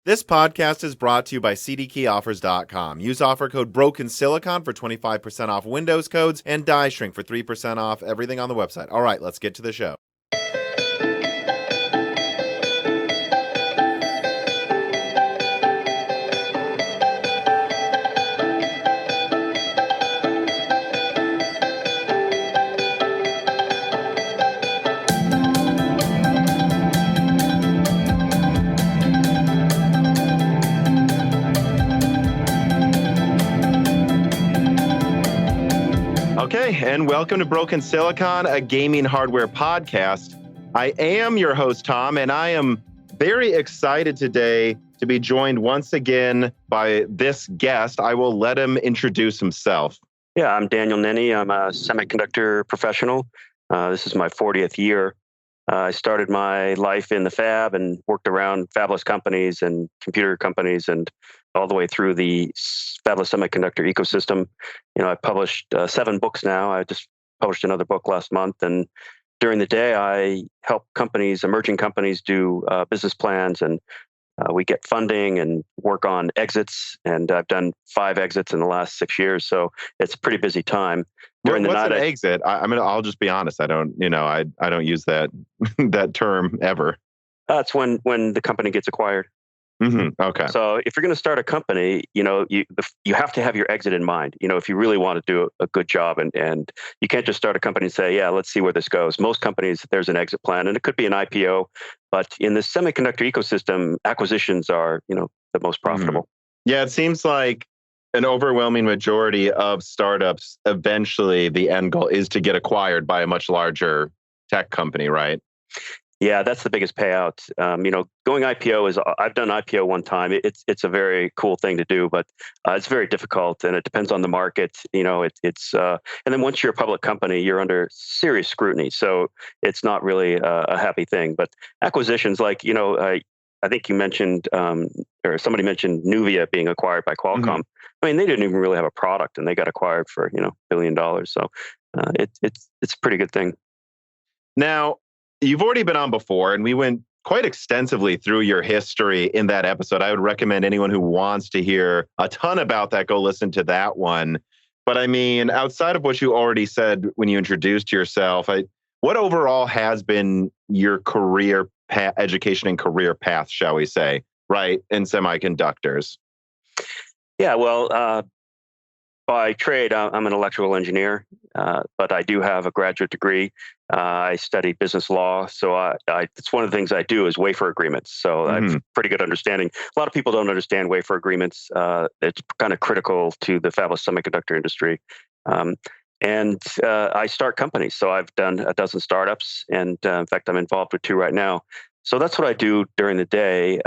This podcast is brought to you by CDKeyoffers.com. Use offer code BROKENSILICON for 25% off Windows codes and Die Shrink for 3% off everything on the website. All right, let's get to the show. Okay, and welcome to Broken Silicon, a gaming hardware podcast. I am your host, Tom, and I am very excited today to be joined once again by this guest. I will let him introduce himself. Yeah, I'm Daniel Nenni. I'm a semiconductor professional. This is my 40th year. I started my life in the fab and worked around fabless companies and computer companies and all the way through the fabless semiconductor ecosystem. You know, I published 7 books now. I just published another book last month. And during the day, I help companies, emerging companies, do business plans, and we get funding and work on exits. And I've done 5 exits in the last 6 years, so it's a pretty busy time. During the night, an exit? I mean, I'll just be honest. I don't use that that term ever. That's when the company gets acquired. Mm-hmm. Okay. So if you're going to start a company, you have to have your exit in mind. You know, if you really want to do a good job, and you can't just start a company and say, yeah, let's see where this goes. Most companies, there's an exit plan, and it could be an IPO. But in the semiconductor ecosystem, acquisitions are, the most profitable. Mm-hmm. Yeah, it seems like an overwhelming majority of startups, eventually the end goal is to get acquired by a much larger tech company, right? Yeah, that's the biggest payout. Going IPO is, I've done IPO one time. It's a very cool thing to do, but it's very difficult, and it depends on the market. And then once you're a public company, you're under serious scrutiny. So it's not really a happy thing. But acquisitions, I think you mentioned, or somebody mentioned Nuvia being acquired by Qualcomm. Mm-hmm. I mean, they didn't even really have a product, and they got acquired for $1 billion. So it's a pretty good thing. Now, you've already been on before, and we went quite extensively through your history in that episode. I would recommend anyone who wants to hear a ton about that, go listen to that one. But I mean, outside of what you already said when you introduced yourself, what overall has been your career education and career path, shall we say, right, in semiconductors? Yeah, well, by trade, I'm an electrical engineer, but I do have a graduate degree. I studied business law, so it's one of the things I do is wafer agreements. So I have pretty good understanding. A lot of people don't understand wafer agreements. It's kind of critical to the fabless semiconductor industry. And I start companies. So I've done a dozen startups, and in fact, I'm involved with 2 right now. So that's what I do during the day.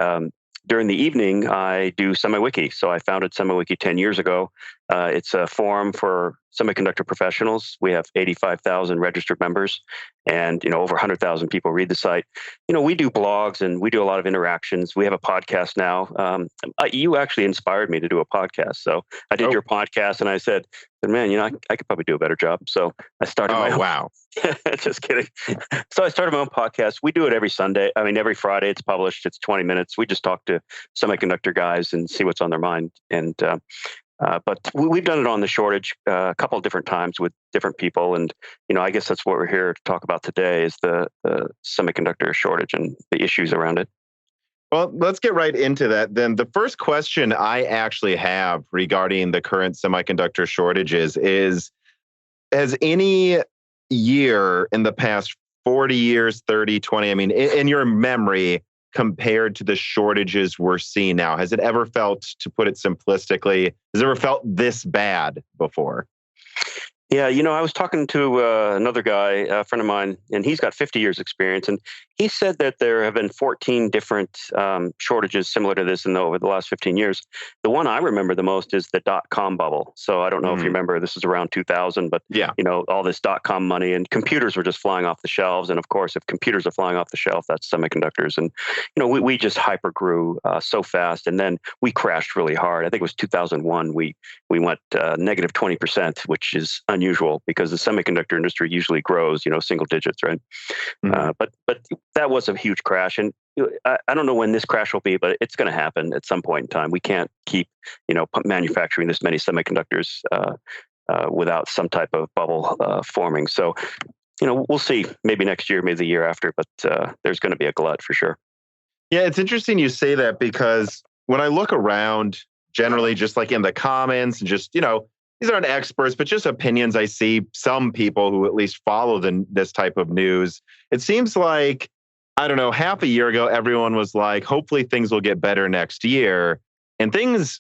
During the evening, I do SemiWiki. So I founded SemiWiki 10 years ago. It's a forum for semiconductor professionals. We have 85,000 registered members, and over 100,000 people read the site. We do blogs, and we do a lot of interactions. We have a podcast now. You actually inspired me to do a podcast. So I did your podcast, and I said, man, I could probably do a better job. So I started my own. Wow. Just kidding. So I started my own podcast. We do it every Sunday. I mean, every Friday it's published. It's 20 minutes. We just talk to semiconductor guys and see what's on their mind. And but we've done it on the shortage a couple of different times with different people. And, I guess that's what we're here to talk about today is the semiconductor shortage and the issues around it. Well, let's get right into that. Then the first question I actually have regarding the current semiconductor shortages is, has any year in the past 40 years, 30, 20, I mean, in your memory, compared to the shortages we're seeing now, has it ever felt, to put it simplistically, has it ever felt this bad before? Yeah, I was talking to another guy, a friend of mine, and he's got 50 years experience. And he said that there have been 14 different shortages similar to this over the last 15 years. The one I remember the most is the dot-com bubble. So I don't know if you remember, this is around 2000, but yeah, all this dot-com money and computers were just flying off the shelves. And of course, if computers are flying off the shelf, that's semiconductors. And, we just hyper grew so fast. And then we crashed really hard. I think it was 2001. We went negative 20%, which is unusual because the semiconductor industry usually grows, single digits, right? But that was a huge crash. And I don't know when this crash will be, but it's going to happen at some point in time. We can't keep, manufacturing this many semiconductors without some type of bubble forming. So, we'll see. Maybe next year, maybe the year after, but there's going to be a glut for sure. Yeah, it's interesting you say that because when I look around, generally, just like in the comments, and just, these aren't experts, but just opinions I see some people who at least follow this type of news. It seems like, I don't know, half a year ago, everyone was like, hopefully things will get better next year. And things,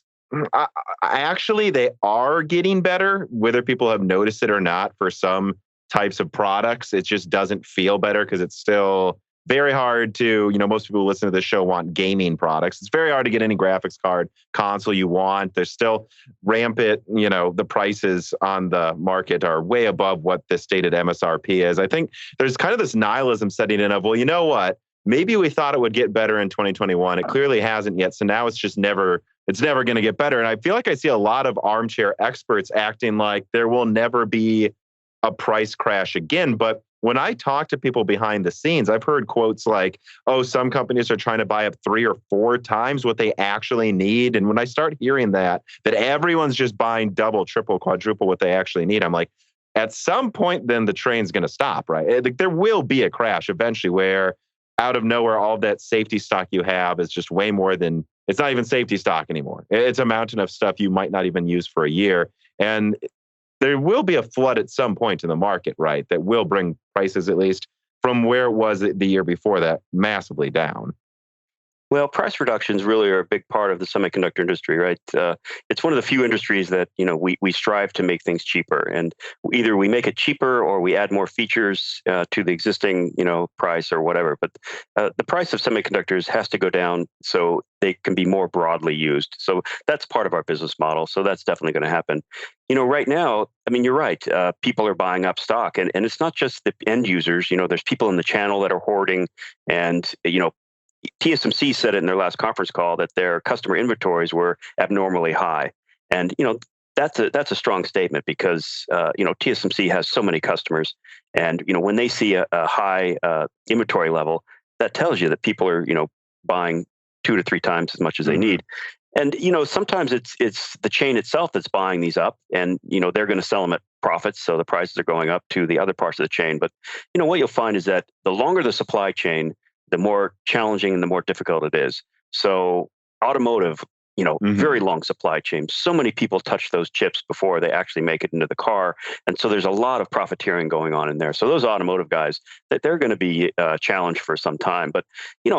actually, they are getting better, whether people have noticed it or not for some types of products. It just doesn't feel better because it's still very hard to, most people who listen to this show want gaming products. It's very hard to get any graphics card console you want. There's still rampant, the prices on the market are way above what the stated MSRP is. I think there's kind of this nihilism setting in of, well, you know what? Maybe we thought it would get better in 2021. It clearly hasn't yet. So now it's never going to get better. And I feel like I see a lot of armchair experts acting like there will never be a price crash again. But when I talk to people behind the scenes, I've heard quotes like, oh, some companies are trying to buy up 3 or 4 times what they actually need. And when I start hearing that everyone's just buying double, triple, quadruple what they actually need, I'm like, at some point, then the train's going to stop, right? There will be a crash eventually where out of nowhere, all that safety stock you have is just way more than, it's not even safety stock anymore. It's a mountain of stuff you might not even use for a year. And there will be a flood at some point in the market, right? That will bring prices, at least from where it was the year before that, massively down. Well, price reductions really are a big part of the semiconductor industry, right? It's one of the few industries that we strive to make things cheaper, and either we make it cheaper or we add more features to the existing price or whatever. But the price of semiconductors has to go down so they can be more broadly used. So that's part of our business model. So that's definitely going to happen. Right now, I mean, you're right. People are buying up stock, and it's not just the end users. There's people in the channel that are hoarding, and TSMC said it in their last conference call that their customer inventories were abnormally high, and that's a strong statement because TSMC has so many customers, and when they see a high inventory level, that tells you that people are buying 2 to 3 times as much as they need. And sometimes it's the chain itself that's buying these up, and they're going to sell them at profits, so the prices are going up to the other parts of the chain. But what you'll find is that the longer the supply chain, the more challenging and the more difficult it is. So automotive, very long supply chain. So many people touch those chips before they actually make it into the car. And so there's a lot of profiteering going on in there. So those automotive guys, that they're going to be challenged for some time. But,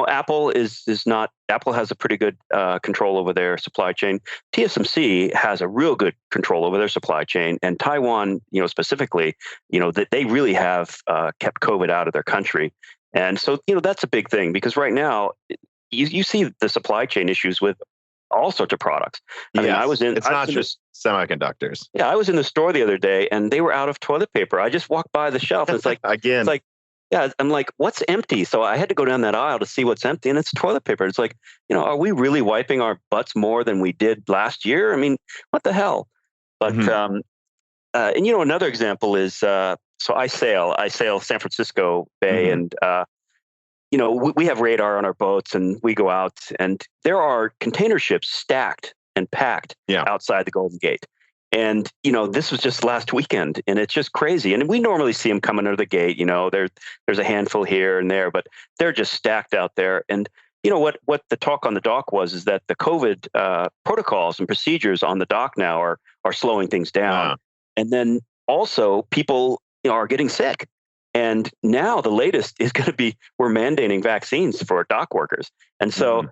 Apple is not, Apple has a pretty good control over their supply chain. TSMC has a real good control over their supply chain. And Taiwan, specifically, that they really have kept COVID out of their country. And so, that's a big thing because right now you see the supply chain issues with all sorts of products. I mean, it's not just semiconductors. Yeah, I was in the store the other day and they were out of toilet paper. I just walked by the shelf and it's like, again, yeah, I'm like, what's empty? So I had to go down that aisle to see what's empty, and it's toilet paper. It's like, are we really wiping our butts more than we did last year? I mean, what the hell? But, and another example is, so I sail San Francisco Bay, and we have radar on our boats, and we go out, and there are container ships stacked and packed outside the Golden Gate. And this was just last weekend, and it's just crazy. And we normally see them coming under the gate. There's a handful here and there, but they're just stacked out there. And what the talk on the dock was is that the COVID protocols and procedures on the dock now are slowing things down. And then also people are getting sick. And now the latest is going to be we're mandating vaccines for dock workers. And so,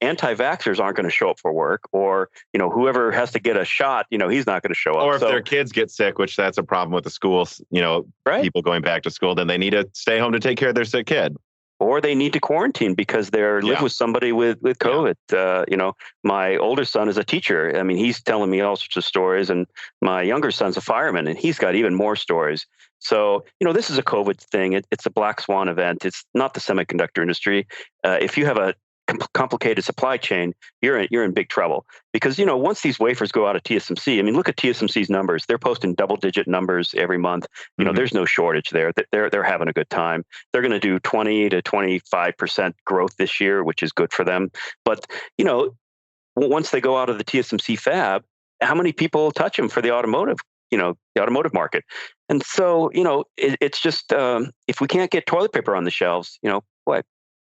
anti-vaxxers aren't going to show up for work, or, whoever has to get a shot, he's not going to show up. Or if their kids get sick, which that's a problem with the schools, people going back to school, then they need to stay home to take care of their sick kid. Or they need to quarantine because they're live with somebody with COVID. My older son is a teacher. I mean, he's telling me all sorts of stories, and my younger son's a fireman, and he's got even more stories. So, this is a COVID thing. It's a black swan event. It's not the semiconductor industry. If you have a complicated supply chain, you're in big trouble. Because once these wafers go out of TSMC, I mean, look at TSMC's numbers. They're posting double-digit numbers every month. There's no shortage there. They're having a good time. They're going to do 20 to 25% growth this year, which is good for them. But once they go out of the TSMC fab, how many people touch them for the automotive? The automotive market. And so, it's just if we can't get toilet paper on the shelves,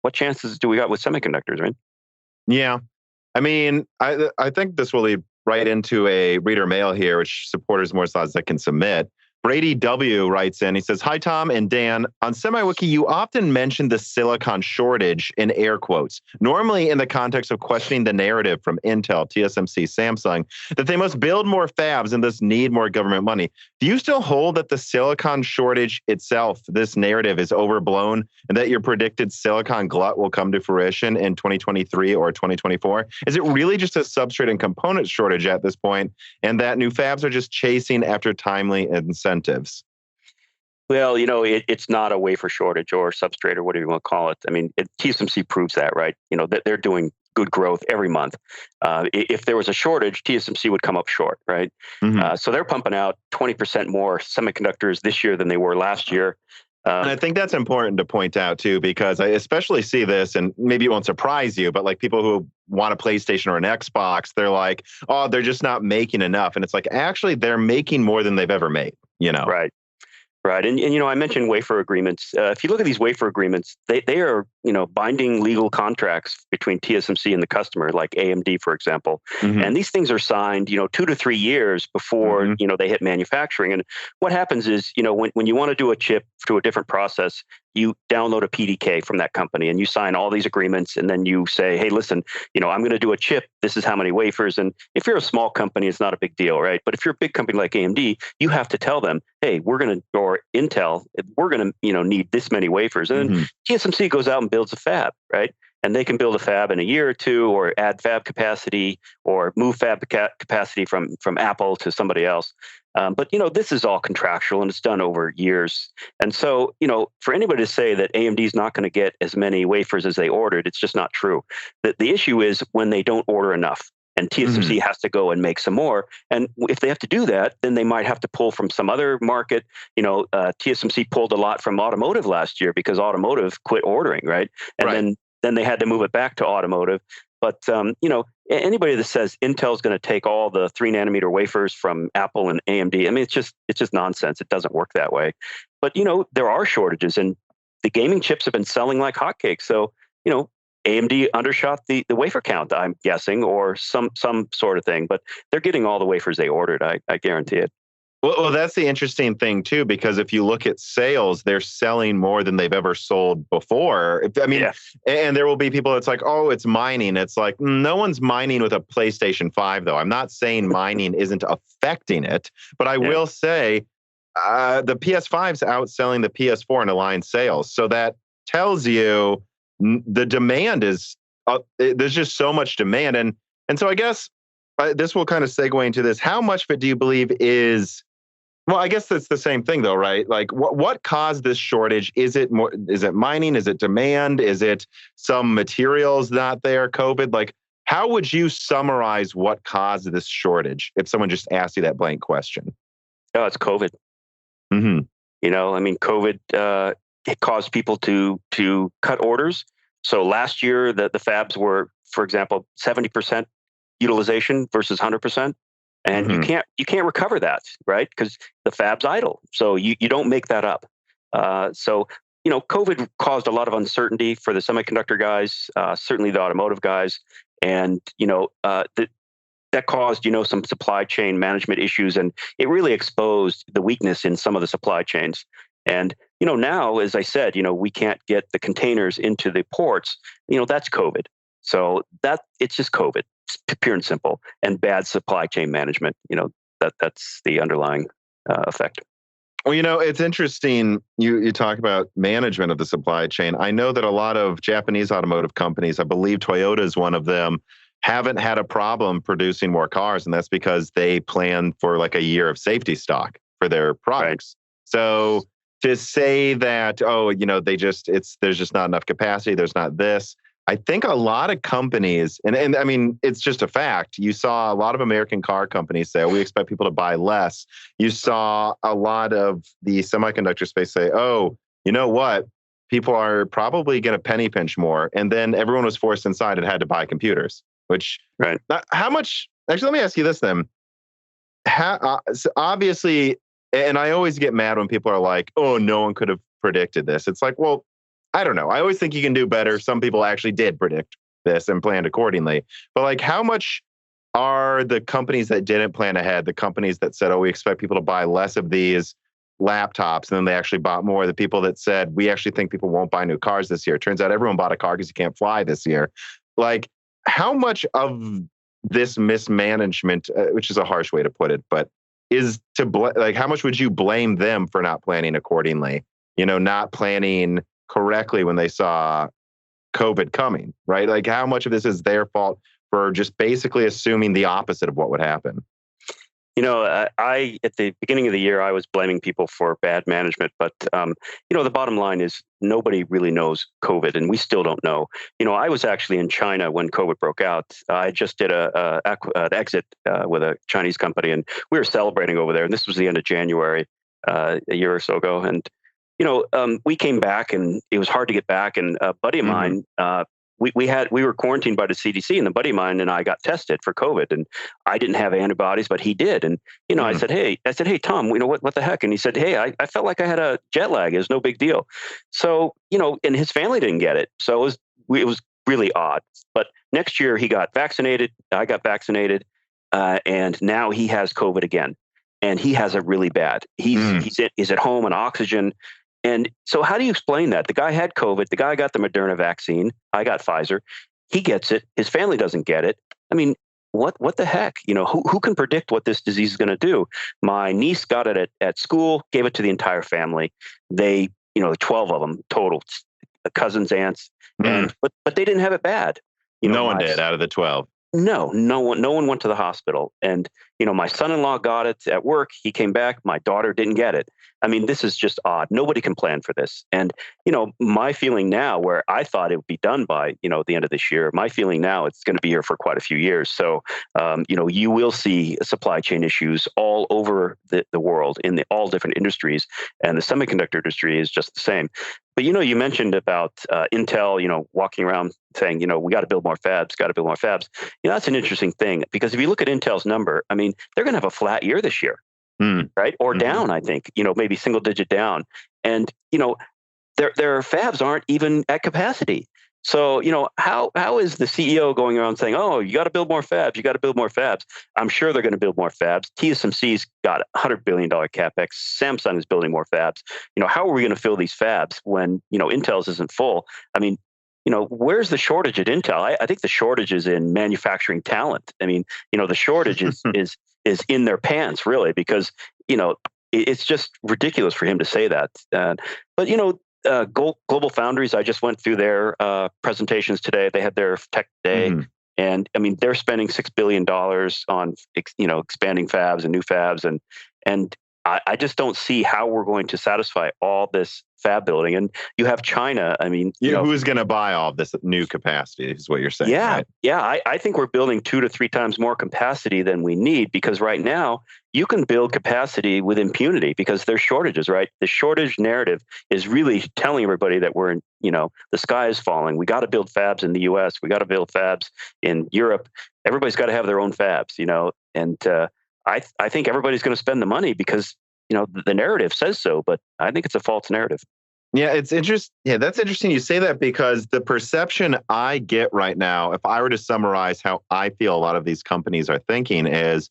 what chances do we got with semiconductors, right? Yeah. I mean, I think this will lead right into a reader mail here, which supporters more slides that can submit. Brady W. writes in, he says, "Hi, Tom and Dan. On SemiWiki, you often mention the silicon shortage in air quotes, normally in the context of questioning the narrative from Intel, TSMC, Samsung, that they must build more fabs and thus need more government money. Do you still hold that the silicon shortage itself, this narrative, is overblown and that your predicted silicon glut will come to fruition in 2023 or 2024? Is it really just a substrate and component shortage at this point, and that new fabs are just chasing after timely incentives?" Well, it's not a wafer shortage or substrate or whatever you want to call it. I mean, TSMC proves that, right? That they're doing good growth every month. If there was a shortage, TSMC would come up short, right? So they're pumping out 20% more semiconductors this year than they were last year. And I think that's important to point out too, because I especially see this, and maybe it won't surprise you, but like people who want a PlayStation or an Xbox, they're like, oh, they're just not making enough. And it's like, actually, they're making more than they've ever made, Right. Right. And I mentioned wafer agreements. If you look at these wafer agreements, they are, binding legal contracts between TSMC and the customer, like AMD, for example. And these things are signed, 2 to 3 years before, they hit manufacturing. And what happens is, when you want to do a chip to a different process, you download a PDK from that company and you sign all these agreements. And then you say, hey, listen, I'm going to do a chip. This is how many wafers. And if you're a small company, it's not a big deal, right? But if you're a big company like AMD, you have to tell them, hey, or Intel, we're going to, need this many wafers. And then TSMC goes out and builds a fab, right? And they can build a fab in a year or two, or add fab capacity, or move fab capacity from Apple to somebody else. But this is all contractual and it's done over years. And so, for anybody to say that AMD is not going to get as many wafers as they ordered, it's just not true. The issue is when they don't order enough. And TSMC has to go and make some more. And if they have to do that, then they might have to pull from some other market. TSMC pulled a lot from automotive last year because automotive quit ordering, right? And then they had to move it back to automotive. But anybody that says Intel's going to take all the 3-nanometer wafers from Apple and AMD, I mean, it's just nonsense. It doesn't work that way. But there are shortages, and the gaming chips have been selling like hotcakes. So AMD undershot the wafer count, I'm guessing, or some sort of thing. But they're getting all the wafers they ordered. I guarantee it. Well, that's the interesting thing, too, because if you look at sales, they're selling more than they've ever sold before. And there will be people that's like, oh, it's mining. It's like, no one's mining with a PlayStation 5, though. I'm not saying mining isn't affecting it, but I will say the PS5's outselling the PS4 in aligned sales. So that tells you the demand is, there's just so much demand. And so I guess this will kind of segue into this. How much of it do you believe is, well, I guess that's the same thing, though, right? Like, what caused this shortage? Is it mining? Is it demand? Is it some materials not there? COVID? Like, how would you summarize what caused this shortage if someone just asked you that blank question? Oh, it's COVID. COVID it caused people to cut orders. So last year, the fabs were, for example, 70% utilization versus 100%. And you can't recover that, right? Because the fab's idle. So you don't make that up. So COVID caused a lot of uncertainty for the semiconductor guys, certainly the automotive guys, and that caused some supply chain management issues, and it really exposed the weakness in some of the supply chains. And now, as I said, we can't get the containers into the ports. That's COVID. So it's just COVID. Pure and simple, and bad supply chain management. That's the underlying effect. Well, it's interesting. You talk about management of the supply chain. I know that a lot of Japanese automotive companies, I believe Toyota is one of them, haven't had a problem producing more cars, and that's because they plan for like a year of safety stock for their products. Right. So to say that, there's just not enough capacity, there's not this. I think a lot of companies, and I mean, it's just a fact. You saw a lot of American car companies say, oh, we expect people to buy less. You saw a lot of the semiconductor space say, oh, you know what? People are probably going to penny pinch more. And then everyone was forced inside and had to buy computers, which, Right. how much, actually, let me ask you this then. So obviously, and I always get mad when people are like, oh, no one could have predicted this. It's like, well, I don't know. I always think you can do better. Some people actually did predict this and planned accordingly. But like, how much are the companies that didn't plan ahead, the companies that said, oh, we expect people to buy less of these laptops, and then they actually bought more, the people that said, we actually think people won't buy new cars this year. Turns out everyone bought a car because you can't fly this year. Like, how much of this mismanagement, which is a harsh way to put it, but is to like, how much would you blame them for not planning accordingly? You know, not planning correctly when they saw COVID coming, right? Like, how much of this is their fault for just basically assuming the opposite of what would happen? You know, I at the beginning of the year, I was blaming people for bad management, but you know, the bottom line is nobody really knows COVID, and we still don't know. You know, I was actually in China when COVID broke out. I just did an exit with a Chinese company, and we were celebrating over there. And this was the end of January, a year or so ago, and you know, we came back, and it was hard to get back. And a buddy of mine, we were quarantined by the CDC, and a buddy of mine and I got tested for COVID, and I didn't have antibodies, but he did. And you know, I said, hey, Tom, you know what the heck? And he said, hey, I felt like I had a jet lag. It was no big deal. So you know, and his family didn't get it, so it was really odd. But next year he got vaccinated. I got vaccinated, and now he has COVID again, and he has it really bad. He's at home on oxygen. And so how do you explain that? The guy had COVID. The guy got the Moderna vaccine. I got Pfizer. He gets it. His family doesn't get it. I mean, what the heck? You know, who can predict what this disease is going to do? My niece got it at school, gave it to the entire family. They, you know, 12 of them total, cousins, aunts, and but they didn't have it bad. You know, no one did out of the 12. No one went to the hospital. And, you know, my son-in-law got it at work. He came back. My daughter didn't get it. I mean, this is just odd. Nobody can plan for this. And, you know, my feeling now, where I thought it would be done by, you know, the end of this year, my feeling now, it's going to be here for quite a few years. So, you know, you will see supply chain issues all over the world in all different industries. And the semiconductor industry is just the same. But, you know, you mentioned about Intel, you know, walking around saying, you know, we got to build more fabs, got to build more fabs. You know, that's an interesting thing, because if you look at Intel's number, I mean, they're going to have a flat year this year, right? Or down, I think, you know, maybe single digit down. And, you know, their fabs aren't even at capacity. So, you know, how is the CEO going around saying, oh, you got to build more fabs, you got to build more fabs? I'm sure they're going to build more fabs. TSMC's got $100 billion capex. Samsung is building more fabs. You know, how are we going to fill these fabs when, you know, Intel's isn't full? I mean, you know, where's the shortage at Intel? I think the shortage is in manufacturing talent. I mean, you know, the shortage is in their pants, really, because, you know, it's just ridiculous for him to say that. But, you know, GlobalFoundries, I just went through their presentations today. They had their tech day. And I mean, they're spending $6 billion on, you know, expanding fabs and new fabs. And I just don't see how we're going to satisfy all this fab building. And you have China. I mean, you know, who's going to buy all of this new capacity is what you're saying. Yeah. Right? Yeah. I think we're building 2 to 3 times more capacity than we need, because right now you can build capacity with impunity because there's shortages, right? The shortage narrative is really telling everybody that we're in, you know, the sky is falling. We got to build fabs in the US. We got to build fabs in Europe. Everybody's got to have their own fabs, you know, and I think everybody's going to spend the money because, you know, the narrative says so, but I think it's a false narrative. Yeah, it's interesting. Yeah, that's interesting you say that, because the perception I get right now, if I were to summarize how I feel a lot of these companies are thinking, is,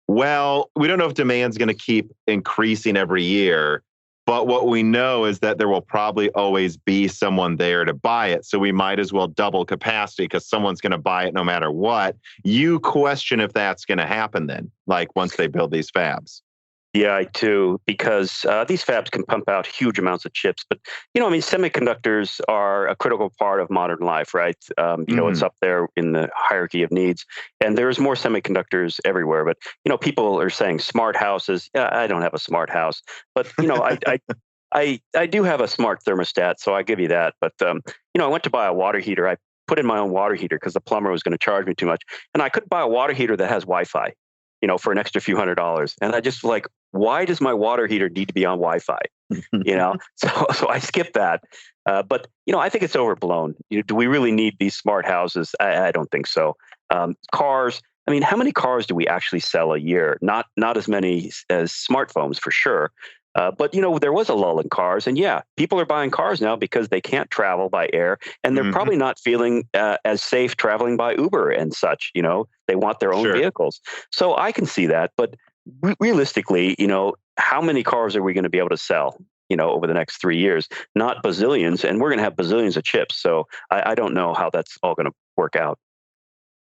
well, we don't know if demand's going to keep increasing every year, but what we know is that there will probably always be someone there to buy it. So we might as well double capacity because someone's going to buy it no matter what. You question if that's going to happen then, like once they build these fabs. Yeah, I do, because these fabs can pump out huge amounts of chips. But, you know, I mean, semiconductors are a critical part of modern life, right? You know, it's up there in the hierarchy of needs. And there's more semiconductors everywhere. But, you know, people are saying smart houses. Yeah, I don't have a smart house. But, you know, I do have a smart thermostat, so I give you that. But, you know, I went to buy a water heater. put in my own water heater because the plumber was going to charge me too much. And I couldn't buy a water heater that has Wi-Fi, for an extra few $100s. And I just like, why does my water heater need to be on Wi-Fi? So I skipped that. But I think it's overblown. Do we really need these smart houses? I don't think so. Cars. I mean, how many cars do we actually sell a year? Not as many as smartphones for sure. But there was a lull in cars, and people are buying cars now because they can't travel by air, and they're probably not feeling as safe traveling by Uber and such. They want their own vehicles, so I can see that. But realistically, how many cars are we going to be able to sell? Over the next 3 years, not bazillions, and we're going to have bazillions of chips. So I don't know how that's all going to work out.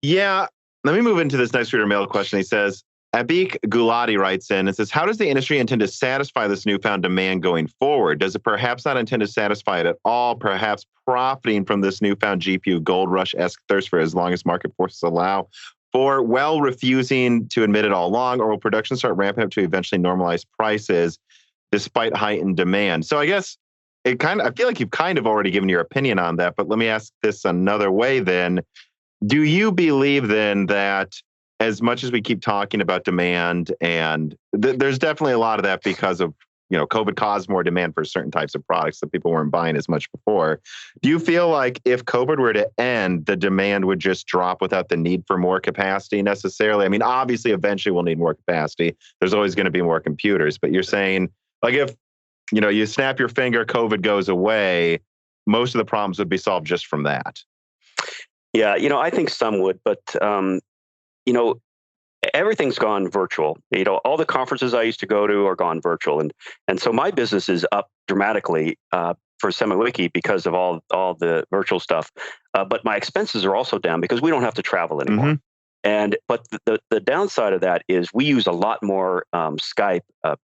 Yeah, let me move into this next reader mail question. He says, Abik Gulati writes in and says, how does the industry intend to satisfy this newfound demand going forward? Does it perhaps not intend to satisfy it at all, perhaps profiting from this newfound GPU gold rush-esque thirst for as long as market forces allow, for refusing to admit it all along, or will production start ramping up to eventually normalize prices despite heightened demand? So I guess I feel like you've kind of already given your opinion on that, but let me ask this another way then. Do you believe then that as much as we keep talking about demand, and there's definitely a lot of that because of, COVID caused more demand for certain types of products that people weren't buying as much before. Do you feel like if COVID were to end, the demand would just drop without the need for more capacity necessarily? I mean, obviously, eventually we'll need more capacity. There's always going to be more computers, but you're saying like if, you snap your finger, COVID goes away, most of the problems would be solved just from that. Yeah, I think some would, but everything's gone virtual. All the conferences I used to go to are gone virtual, and so my business is up dramatically for SemiWiki because of all the virtual stuff. But my expenses are also down because we don't have to travel anymore. But the downside of that is we use a lot more Skype,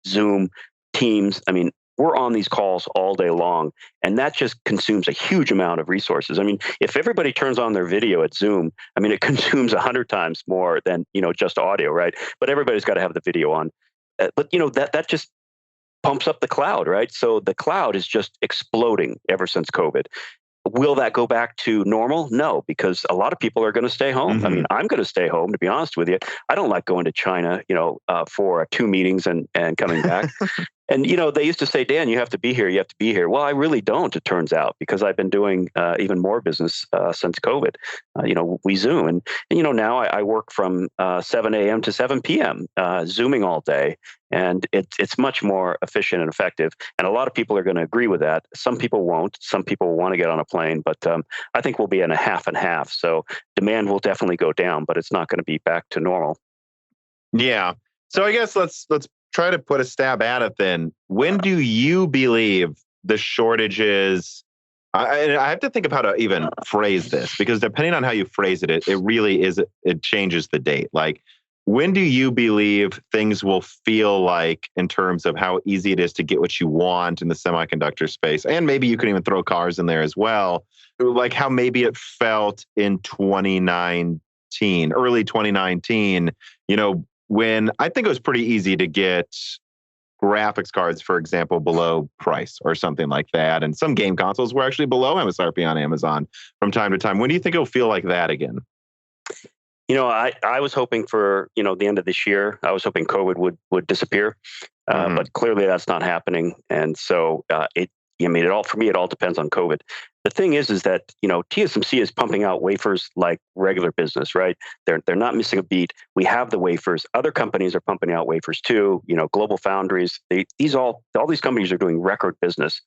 Zoom, Teams. I mean, we're on these calls all day long, and that just consumes a huge amount of resources. I mean, if everybody turns on their video at Zoom, I mean, it consumes 100 times more than, just audio, right? But everybody's got to have the video on. But that just pumps up the cloud, right? So the cloud is just exploding ever since COVID. Will that go back to normal? No, because a lot of people are going to stay home. I mean, I'm going to stay home, to be honest with you. I don't like going to China, for 2 meetings and coming back. And, they used to say, Dan, you have to be here. You have to be here. Well, I really don't, it turns out, because I've been doing even more business since COVID. We Zoom. And now I work from 7 a.m. to 7 p.m., Zooming all day. And it's much more efficient and effective. And a lot of people are going to agree with that. Some people won't. Some people want to get on a plane. But I think we'll be in a half and half. So demand will definitely go down, but it's not going to be back to normal. Yeah. So I guess let's try to put a stab at it then. When do you believe the shortages? I have to think of how to even phrase this, because depending on how you phrase it, it really is, it changes the date. Like, when do you believe things will feel like, in terms of how easy it is to get what you want in the semiconductor space? And maybe you can even throw cars in there as well. Like how maybe it felt in 2019, early 2019, when I think it was pretty easy to get graphics cards, for example, below price or something like that. And some game consoles were actually below MSRP on Amazon from time to time. When do you think it'll feel like that again? I was hoping for, the end of this year. I was hoping COVID would disappear, but clearly that's not happening. And so for me, it all depends on COVID. The thing is that, TSMC is pumping out wafers like regular business, right? They're not missing a beat. We have the wafers. Other companies are pumping out wafers too. GlobalFoundries. All these companies are doing record business.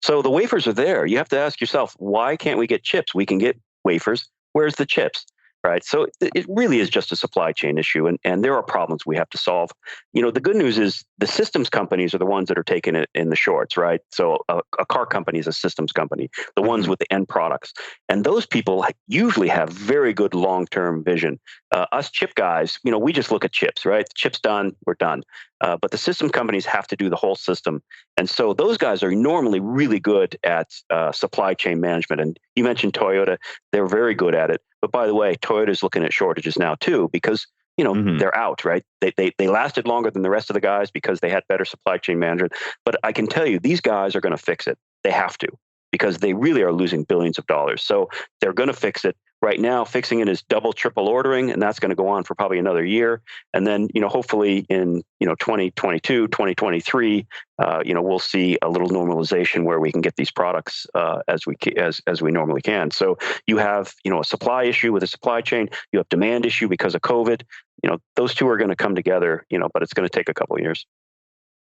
So the wafers are there. You have to ask yourself, why can't we get chips? We can get wafers. Where's the chips? Right. So it really is just a supply chain issue. And there are problems we have to solve. The good news is the systems companies are the ones that are taking it in the shorts, right? So a car company is a systems company, the ones with the end products. And those people usually have very good long-term vision. Us chip guys, we just look at chips, right? The chip's done, we're done. But the system companies have to do the whole system. And so those guys are normally really good at supply chain management. And you mentioned Toyota, they're very good at it. But by the way, Toyota's looking at shortages now too, because they're out, right? They lasted longer than the rest of the guys because they had better supply chain management. But I can tell you, these guys are going to fix it. They have to. because they really are losing billions of dollars. So they're going to fix it. Right now, fixing it is double, triple ordering, and that's going to go on for probably another year. And then, hopefully in 2022, 2023, we'll see a little normalization where we can get these products as we normally can. So you have a supply issue with a supply chain. You have demand issue because of COVID. Those two are going to come together. But it's going to take a couple of years.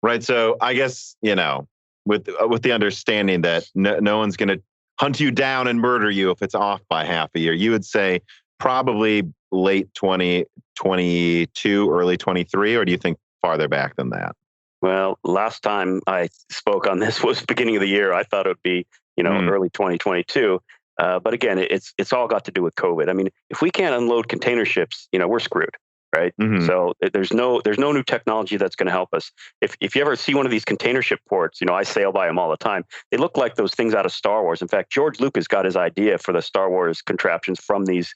Right. So I guess with the understanding that no one's going to hunt you down and murder you if it's off by half a year, you would say probably late 2022, early 23, or do you think farther back than that? Well, last time I spoke on this was beginning of the year. I thought it would be, early 2022. But again, it's all got to do with COVID. I mean, if we can't unload container ships, we're screwed. Right. Mm-hmm. So there's no new technology that's going to help us. If you ever see one of these container ship ports, I sail by them all the time. They look like those things out of Star Wars. In fact, George Lucas got his idea for the Star Wars contraptions from these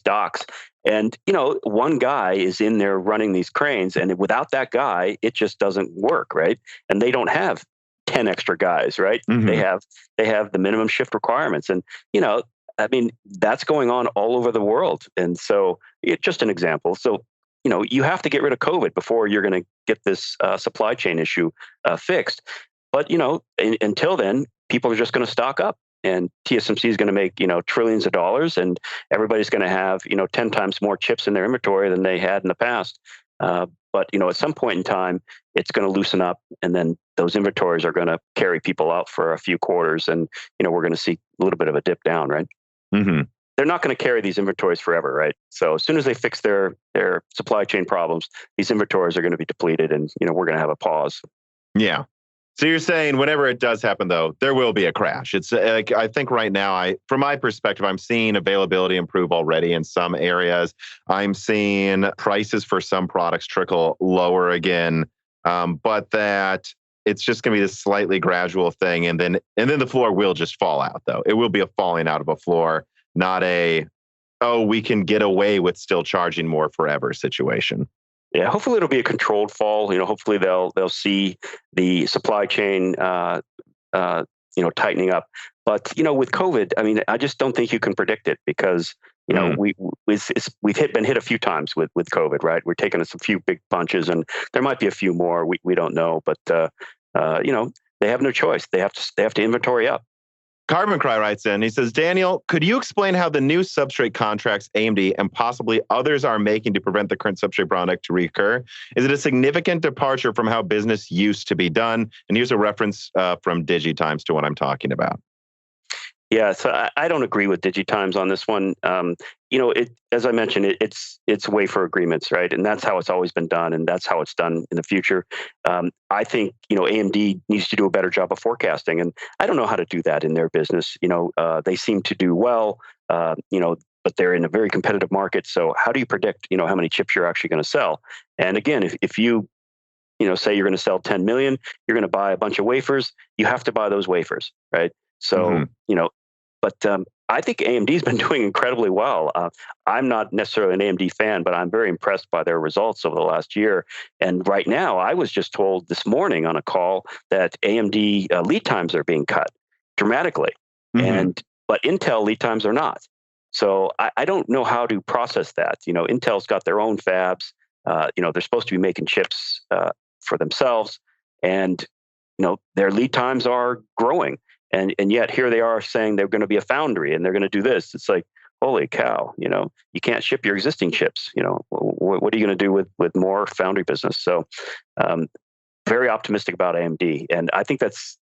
docks. And, one guy is in there running these cranes, and without that guy, it just doesn't work. Right. And they don't have 10 extra guys. Right. Mm-hmm. They have the minimum shift requirements. And, that's going on all over the world. And so it's just an example. So, you have to get rid of COVID before you're going to get this supply chain issue fixed. But, until then, people are just going to stock up, and TSMC is going to make, trillions of dollars, and everybody's going to have, 10 times more chips in their inventory than they had in the past. But, at some point in time, it's going to loosen up, and then those inventories are going to carry people out for a few quarters, and, we're going to see a little bit of a dip down, right? Mm-hmm. They're not going to carry these inventories forever, right? So as soon as they fix their supply chain problems, these inventories are going to be depleted, and we're going to have a pause. Yeah. So you're saying whenever it does happen, though, there will be a crash. It's like, I think right now, from my perspective, I'm seeing availability improve already in some areas. I'm seeing prices for some products trickle lower again, but that it's just going to be this slightly gradual thing, and then the floor will just fall out. Though it will be a falling out of a floor. Not we can get away with still charging more forever situation. Yeah, hopefully it'll be a controlled fall. Hopefully they'll see the supply chain, tightening up. But with COVID, I mean, I just don't think you can predict it because we've been hit a few times with COVID, right? We're taking us a few big punches, and there might be a few more. We don't know, but they have no choice. They have to inventory up. Carbon Cry writes in, he says, Daniel, could you explain how the new substrate contracts AMD and possibly others are making to prevent the current substrate bottleneck to recur? Is it a significant departure from how business used to be done? And here's a reference from DigiTimes to what I'm talking about. Yeah, so I don't agree with DigiTimes on this one. As I mentioned, it's wafer agreements, right? And that's how it's always been done, and that's how it's done in the future. I think AMD needs to do a better job of forecasting, and I don't know how to do that in their business. They seem to do well, but they're in a very competitive market. So how do you predict, how many chips you're actually going to sell? And again, if you say you're going to sell 10 million, you're going to buy a bunch of wafers. You have to buy those wafers, right? So, but I think AMD's been doing incredibly well. I'm not necessarily an AMD fan, but I'm very impressed by their results over the last year. And right now, I was just told this morning on a call that AMD lead times are being cut dramatically, but Intel lead times are not. So I don't know how to process that. Intel's got their own fabs. They're supposed to be making chips for themselves, and their lead times are growing. And yet here they are saying they're going to be a foundry and they're going to do this. It's like, holy cow, you can't ship your existing chips. What are you going to do with more foundry business? So very optimistic about AMD. And I think that's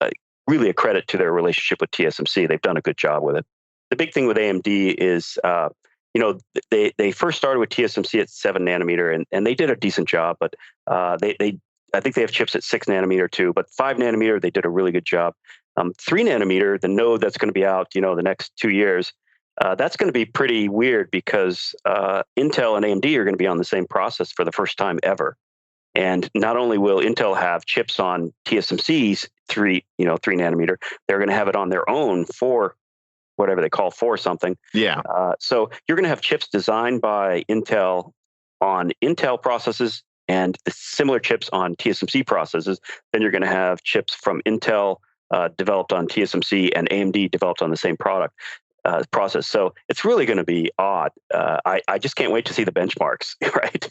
really a credit to their relationship with TSMC. They've done a good job with it. The big thing with AMD is, they first started with TSMC at 7 nanometer and they did a decent job, but I think they have chips at 6 nanometer too, but 5 nanometer, they did a really good job. 3 nanometer, the node that's going to be out, the next 2 years, that's going to be pretty weird because Intel and AMD are going to be on the same process for the first time ever. And not only will Intel have chips on TSMC's 3 nanometer, they're going to have it on their own for whatever they call 4 something. Yeah. So you're going to have chips designed by Intel on Intel processes and similar chips on TSMC processes. Then you're going to have chips from Intel developed on TSMC and AMD developed on the same product. Process. So it's really going to be odd. I just can't wait to see the benchmarks, right?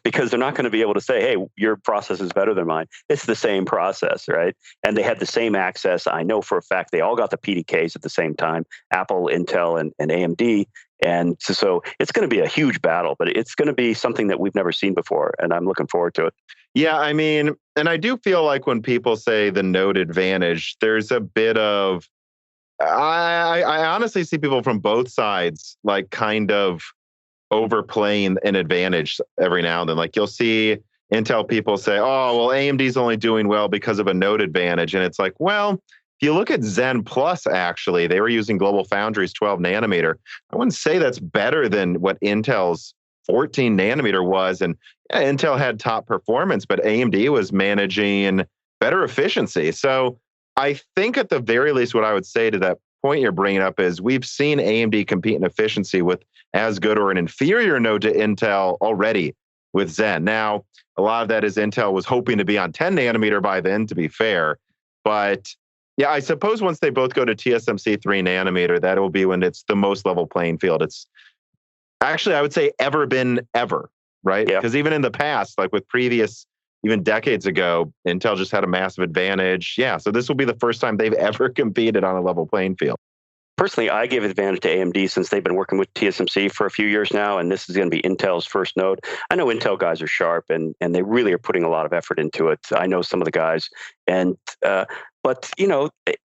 Because they're not going to be able to say, "Hey, your process is better than mine." It's the same process, right? And they had the same access. I know for a fact they all got the PDKs at the same time: Apple, Intel, and AMD. And so it's going to be a huge battle, but it's going to be something that we've never seen before, and I'm looking forward to it. Yeah, I mean, and I do feel like when people say the node advantage, there's a bit of I honestly see people from both sides like kind of overplaying an advantage every now and then. Like you'll see Intel people say, "Oh, well, AMD's only doing well because of a node advantage," and it's like, well, if you look at Zen Plus, actually, they were using GlobalFoundries 12 nanometer. I wouldn't say that's better than what Intel's 14 nanometer was, and yeah, Intel had top performance, but AMD was managing better efficiency. So I think at the very least, what I would say to that point you're bringing up is we've seen AMD compete in efficiency with as good or an inferior node to Intel already with Zen. Now, a lot of that is Intel was hoping to be on 10 nanometer by then, to be fair. But yeah, I suppose once they both go to TSMC 3 nanometer, that will be when it's the most level playing field. It's actually, I would say, ever, right? Yeah. Because even in the past, like with previous even decades ago, Intel just had a massive advantage. Yeah, so this will be the first time they've ever competed on a level playing field. Personally, I give advantage to AMD since they've been working with TSMC for a few years now, and this is going to be Intel's first node. I know Intel guys are sharp, and they really are putting a lot of effort into it. I know some of the guys, but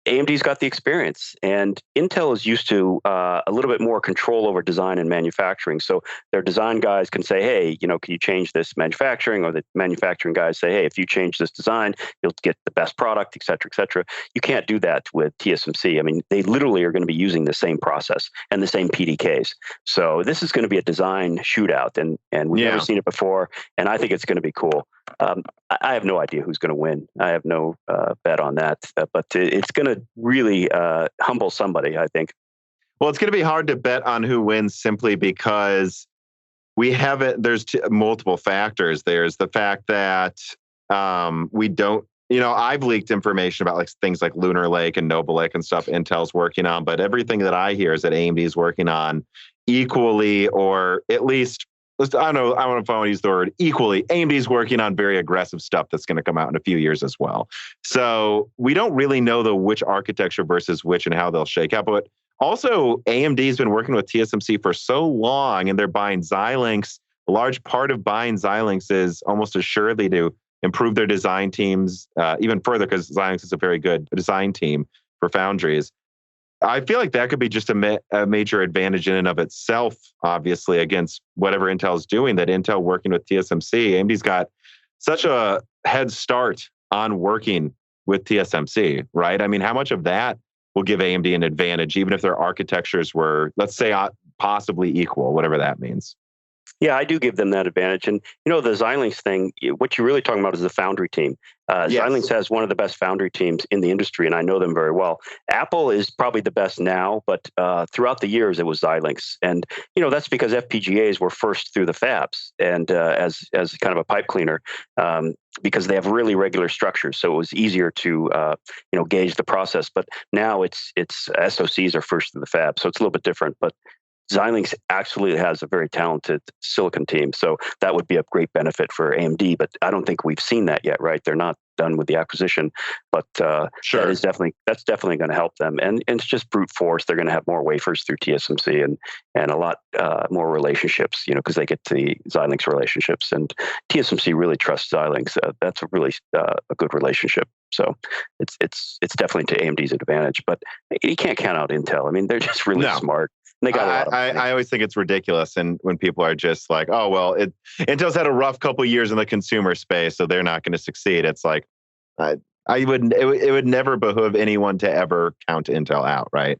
AMD's got the experience, and Intel is used to a little bit more control over design and manufacturing. So their design guys can say, "Hey, can you change this manufacturing?" Or the manufacturing guys say, "Hey, if you change this design, you'll get the best product, et cetera, et cetera." You can't do that with TSMC. I mean, they literally are going to be using the same process and the same PDKs. So this is going to be a design shootout, and we've never seen it before, and I think it's going to be cool. I have no idea who's going to win. I have no bet on that, but it's going to really humble somebody, I think. Well, it's going to be hard to bet on who wins simply because we haven't. There's multiple factors. There's the fact that we don't. I've leaked information about like things like Lunar Lake and Noble Lake and stuff Intel's working on, but everything that I hear is that AMD is working on equally, or at least. I don't know. I don't know if I want to use the word equally. AMD's working on very aggressive stuff that's going to come out in a few years as well. So we don't really know which architecture versus which and how they'll shake out. But also, AMD's been working with TSMC for so long, and they're buying Xilinx. A large part of buying Xilinx is almost assuredly to improve their design teams even further, because Xilinx is a very good design team for foundries. I feel like that could be just a major advantage in and of itself, obviously, against whatever Intel's doing, that Intel working with TSMC. AMD's got such a head start on working with TSMC, right? I mean, how much of that will give AMD an advantage, even if their architectures were, let's say, possibly equal, whatever that means? Yeah, I do give them that advantage. And, the Xilinx thing, what you're really talking about is the foundry team. Yes. Xilinx has one of the best foundry teams in the industry, and I know them very well. Apple is probably the best now, but throughout the years, it was Xilinx. And, that's because FPGAs were first through the fabs and as kind of a pipe cleaner, because they have really regular structures. So it was easier to, gauge the process. But now it's SoCs are first through the fab. So it's a little bit different. But Xilinx actually has a very talented silicon team, so that would be a great benefit for AMD. But I don't think we've seen that yet, right? They're not done with the acquisition, but sure, that's definitely going to help them. And it's just brute force. They're going to have more wafers through TSMC and a lot more relationships, because they get the Xilinx relationships, and TSMC really trusts Xilinx. That's a really a good relationship. So it's definitely to AMD's advantage. But you can't count out Intel. I mean, they're just really smart. They got a lot of money. I always think it's ridiculous, and when people are just like, "Oh well, Intel's had a rough couple years in the consumer space, so they're not going to succeed." It's like, it would never behoove anyone to ever count Intel out, right?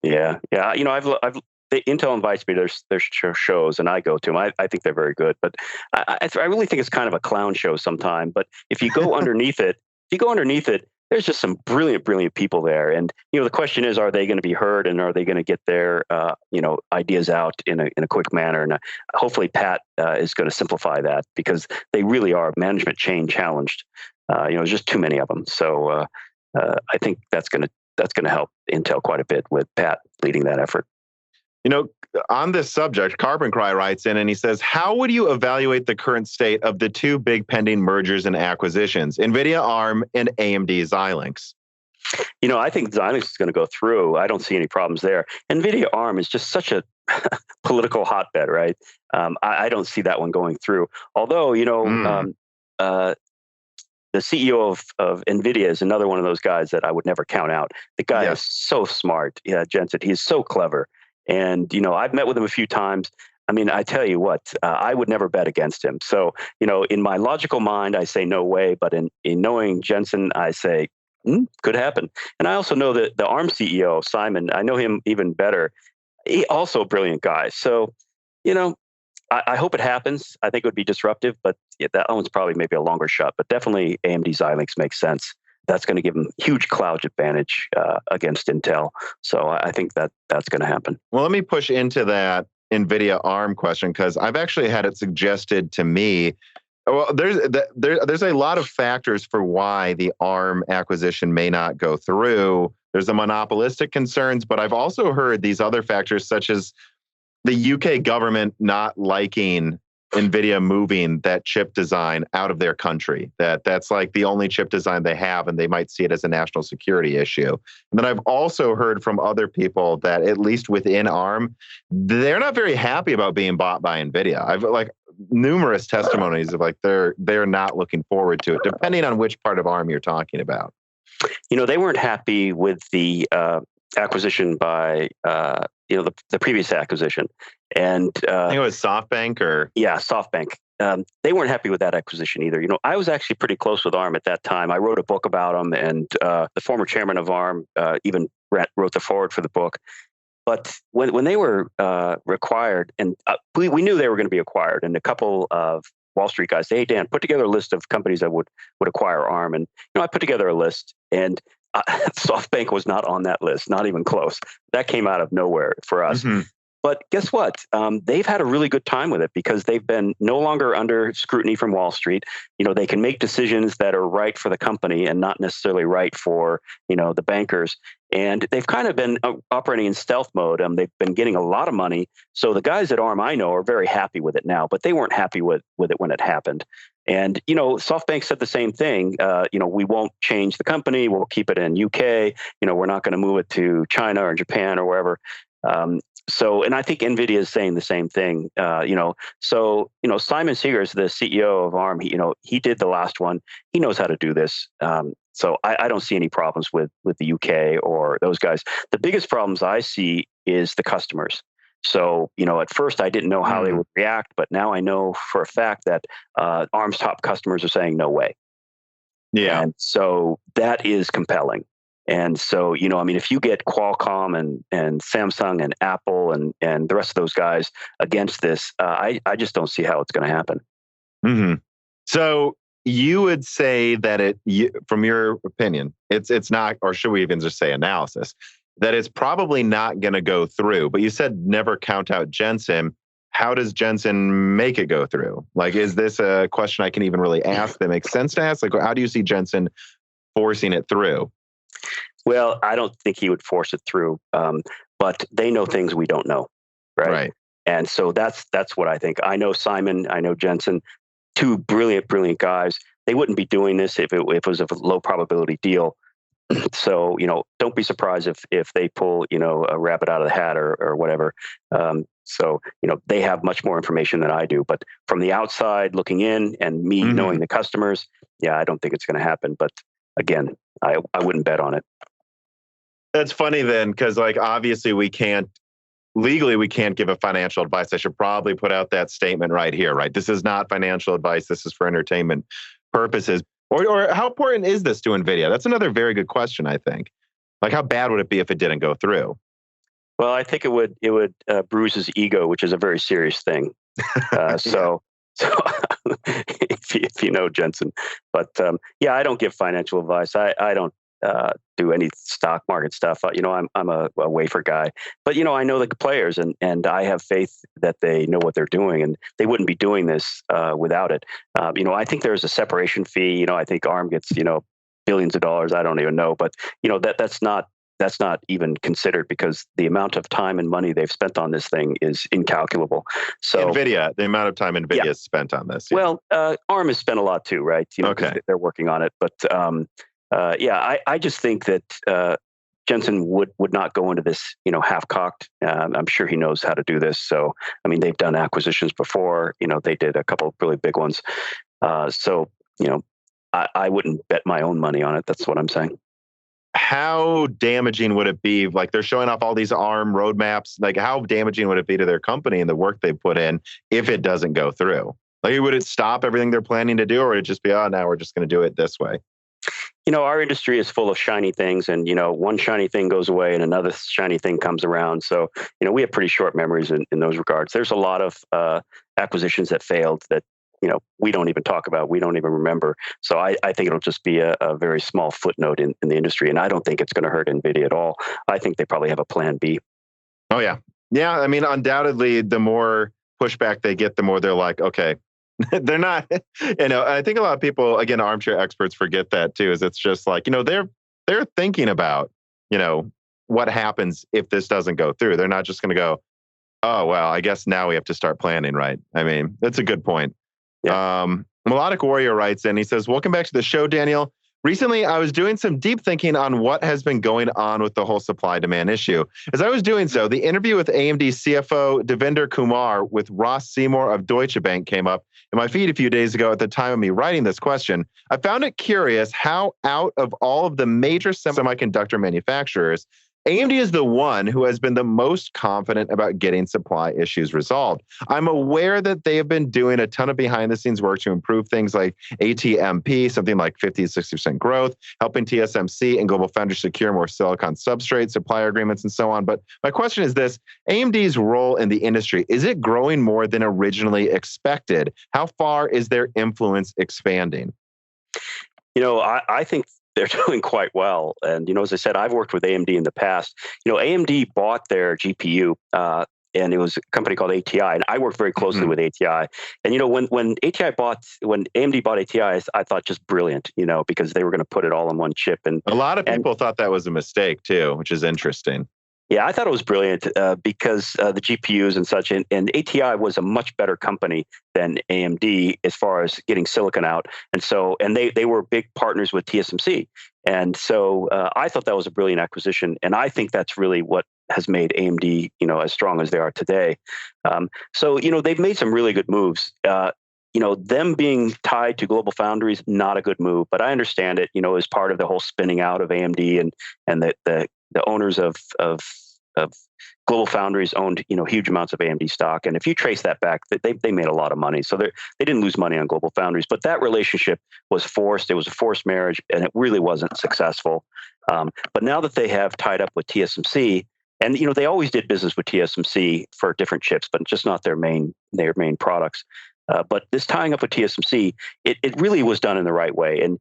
Yeah. Intel invites me to their shows, and I go to them. I think they're very good, but I really think it's kind of a clown show sometime. But if you go underneath it, there's just some brilliant people there. And, the question is, are they going to be heard, and are they going to get their, ideas out in a quick manner? And hopefully Pat is going to simplify that, because they really are management chain challenged. There's just too many of them. So I think that's going to help Intel quite a bit with Pat leading that effort. On this subject, Carbon Cry writes in and he says, how would you evaluate the current state of the two big pending mergers and acquisitions, Nvidia-ARM and AMD-Xilinx? I think Xilinx is going to go through. I don't see any problems there. Nvidia-ARM is just such a political hotbed, right? I don't see that one going through. Although, the CEO of Nvidia is another one of those guys that I would never count out. The guy is so smart. Yeah, Jensen, he's so clever. And, I've met with him a few times. I mean, I tell you what, I would never bet against him. So, in my logical mind, I say no way. But in knowing Jensen, I say, could happen. And I also know that the ARM CEO, Simon, I know him even better. He also a brilliant guy. So, I hope it happens. I think it would be disruptive, but that one's probably maybe a longer shot. But definitely AMD Xilinx makes sense. That's going to give them huge cloud advantage against Intel. So I think that's going to happen. Well, let me push into that NVIDIA ARM question, because I've actually had it suggested to me. Well, there's a lot of factors for why the ARM acquisition may not go through. There's the monopolistic concerns, but I've also heard these other factors, such as the UK government not liking NVIDIA moving that chip design out of their country. That's like the only chip design they have, and they might see it as a national security issue. And then I've also heard from other people that, at least within ARM, they're not very happy about being bought by NVIDIA. I've numerous testimonies of they're not looking forward to it, depending on which part of ARM you're talking about. They weren't happy with the acquisition by the previous acquisition, and I think it was SoftBank SoftBank. They weren't happy with that acquisition either. I was actually pretty close with ARM at that time. I wrote a book about them, and the former chairman of ARM even wrote the foreword for the book. But when they were required, and we knew they were going to be acquired, and a couple of Wall Street guys say, "Hey, Dan, put together a list of companies that would acquire ARM." And I put together a list, and SoftBank was not on that list, not even close. That came out of nowhere for us. Mm-hmm. But guess what? They've had a really good time with it because they've been no longer under scrutiny from Wall Street. They can make decisions that are right for the company and not necessarily right for, the bankers. And they've kind of been operating in stealth mode. They've been getting a lot of money. So the guys at ARM I know are very happy with it now, but they weren't happy with it when it happened. And, SoftBank said the same thing. We won't change the company. We'll keep it in UK. We're not going to move it to China or Japan or wherever. And I think NVIDIA is saying the same thing. Simon Segars, the CEO of ARM, he did the last one. He knows how to do this. So I don't see any problems with the UK or those guys. The biggest problems I see is the customers. So, at first I didn't know how they would react, but now I know for a fact that ARM's top customers are saying no way. Yeah. And so that is compelling. And so, if you get Qualcomm and Samsung and Apple and the rest of those guys against this, I just don't see how it's going to happen. Mm-hmm. So you would say that from your opinion, it's not, or should we even just say analysis, that it's probably not going to go through. But you said never count out Jensen. How does Jensen make it go through? Is this a question I can even really ask that makes sense to ask? How do you see Jensen forcing it through? Well, I don't think he would force it through, but they know things we don't know, right? Right. And so that's what I think. I know Simon, I know Jensen, two brilliant guys. They wouldn't be doing this if it was a low probability deal. So, don't be surprised if they pull, a rabbit out of the hat or whatever. So, they have much more information than I do. But from the outside looking in and me knowing the customers, I don't think it's going to happen. But again, I wouldn't bet on it. That's funny then, because obviously we can't give a financial advice. I should probably put out that statement right here, right? This is not financial advice. This is for entertainment purposes. Or how important is this to NVIDIA? That's another very good question, I think. How bad would it be if it didn't go through? Well, I think it would bruise his ego, which is a very serious thing. So if you know Jensen, but I don't give financial advice. I don't do any stock market stuff. I'm a wafer guy, but I know the players, and I have faith that they know what they're doing, and they wouldn't be doing this without it. I think there's a separation fee. I think ARM gets billions of dollars. I don't even know, but that's not even considered because the amount of time and money they've spent on this thing is incalculable. So Nvidia, the amount of time Nvidia has spent on this. Yeah. Well, ARM has spent a lot too, right? Okay. They're working on it. But I just think that Jensen would not go into this, half-cocked. I'm sure he knows how to do this. So, I mean, they've done acquisitions before. They did a couple of really big ones. So, I wouldn't bet my own money on it. That's what I'm saying. How damaging would it be? Like, they're showing off all these ARM roadmaps. Like, how damaging would it be to their company and the work they put in if it doesn't go through? Like, would it stop everything they're planning to do, or would it just be, now we're just going to do it this way? Our industry is full of shiny things, and one shiny thing goes away and another shiny thing comes around. So we have pretty short memories in those regards. There's a lot of acquisitions that failed that we don't even talk about, we don't even remember. So I think it'll just be a very small footnote in the industry, and I don't think it's going to hurt NVIDIA at all. I think they probably have a plan B. Oh yeah, I mean, undoubtedly, the more pushback they get, the more they're like, okay. They're not, I think a lot of people, again, armchair experts forget that too, is it's just like, they're thinking about, what happens if this doesn't go through. They're not just going to go, oh, well, I guess now we have to start planning, right? I mean, that's a good point. Yeah. Melodic Warrior writes in, he says, welcome back to the show, Daniel. Recently, I was doing some deep thinking on what has been going on with the whole supply-demand issue. As I was doing so, the interview with AMD CFO Devinder Kumar with Ross Seymour of Deutsche Bank came up in my feed a few days ago at the time of me writing this question. I found it curious how out of all of the major semiconductor manufacturers, AMD is the one who has been the most confident about getting supply issues resolved. I'm aware that they have been doing a ton of behind-the-scenes work to improve things like ATMP, something like 50 to 60% growth, helping TSMC and GlobalFoundries secure more silicon substrate, supplier agreements, and so on. But my question is this: AMD's role in the industry, is it growing more than originally expected? How far is their influence expanding? I think they're doing quite well. And, as I said, I've worked with AMD in the past. AMD bought their GPU, and it was a company called ATI, and I worked very closely with ATI. And, when AMD bought ATI, I thought just brilliant, because they were going to put it all on one chip. And a lot of people thought that was a mistake too, which is interesting. Yeah, I thought it was brilliant because the GPUs and such, and ATI was a much better company than AMD as far as getting silicon out, and they were big partners with TSMC, and so I thought that was a brilliant acquisition, and I think that's really what has made AMD, as strong as they are today. So they've made some really good moves. Them being tied to GlobalFoundries, not a good move, but I understand it. As part of the whole spinning out of AMD and the owners of GlobalFoundries owned huge amounts of AMD stock, and if you trace that back, they made a lot of money. So they didn't lose money on GlobalFoundries, but that relationship was forced. It was a forced marriage, and it really wasn't successful. But now that they have tied up with TSMC, and they always did business with TSMC for different chips, but just not their main products. But this tying up with TSMC, it really was done in the right way, and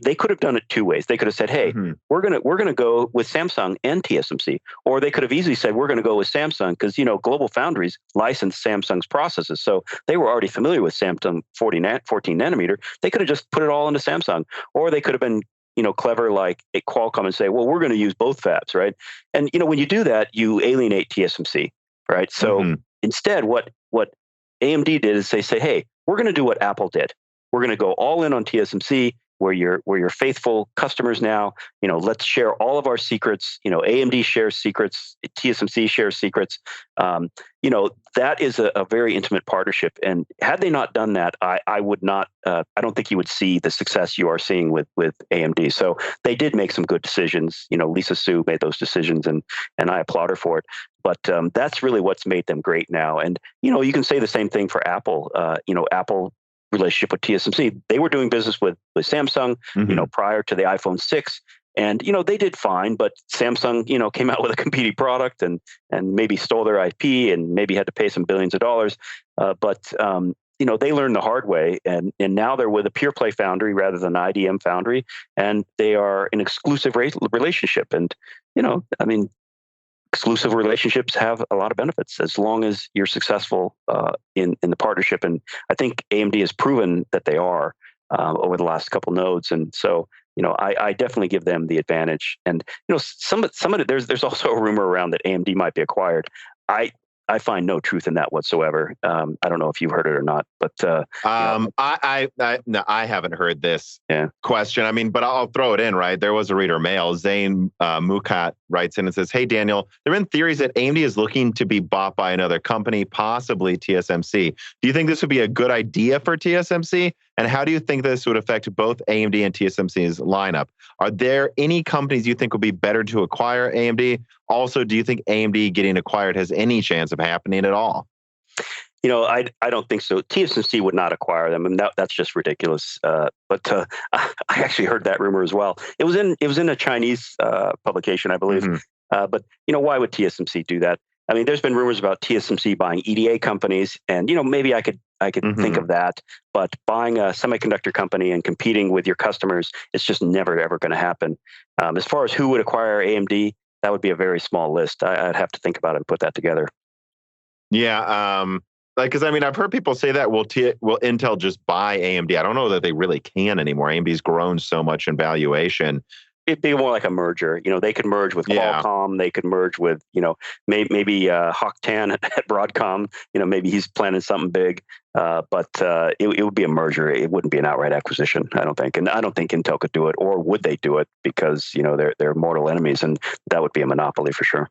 they could have done it two ways. They could have said, "Hey, we're gonna go with Samsung and TSMC," or they could have easily said, "We're going to go with Samsung," because GlobalFoundries licensed Samsung's processes, so they were already familiar with Samsung 14 nanometer. They could have just put it all into Samsung, or they could have been clever like a Qualcomm and say, "Well, we're going to use both fabs," right? And when you do that, you alienate TSMC, right? So instead, what AMD did is they say, "Hey, we're going to do what Apple did. We're going to go all in on TSMC. We're your faithful customers now. Let's share all of our secrets. AMD shares secrets. TSMC shares secrets. That is a very intimate partnership. And had they not done that, I would not. I don't think you would see the success you are seeing with AMD. So they did make some good decisions. Lisa Su made those decisions, and I applaud her for it. But that's really what's made them great now. And you can say the same thing for Apple. Apple relationship with TSMC. They were doing business with Samsung, prior to the iPhone 6. And, they did fine, but Samsung, came out with a competing product and maybe stole their IP and maybe had to pay some billions of dollars. But they learned the hard way. And now they're with a pure play foundry rather than IDM foundry. And they are an exclusive relationship. And, exclusive relationships have a lot of benefits as long as you're successful in the partnership. And I think AMD has proven that they are over the last couple nodes. And so I definitely give them the advantage. And some of it, there's also a rumor around that AMD might be acquired. I find no truth in that whatsoever. I don't know if you've heard it or not, but no, I haven't heard this yeah. question. I mean, but I'll throw it in, right? There was a reader mail. Zane Mukat writes in and says, "Hey, Daniel, there have been theories that AMD is looking to be bought by another company, possibly TSMC. Do you think this would be a good idea for TSMC? And how do you think this would affect both AMD and TSMC's lineup? Are there any companies you think would be better to acquire AMD? Also, do you think AMD getting acquired has any chance of happening at all?" I don't think so. TSMC would not acquire them, and that's just ridiculous. But I actually heard that rumor as well. It was in a Chinese publication, I believe. Mm-hmm. But why would TSMC do that? I mean, there's been rumors about TSMC buying EDA companies, and maybe I could think of that. But buying a semiconductor company and competing with your customers, it's just never ever going to happen. As far as who would acquire AMD, that would be a very small list. I'd have to think about it and put that together. Yeah, because I mean, I've heard people say that will Intel just buy AMD? I don't know that they really can anymore. AMD's grown so much in valuation. It'd be more like a merger. They could merge with Qualcomm. They could merge with, maybe Hock Tan at Broadcom. Maybe he's planning something big. But it would be a merger. It wouldn't be an outright acquisition, I don't think. And I don't think Intel could do it, or would they do it? Because they're mortal enemies, and that would be a monopoly for sure.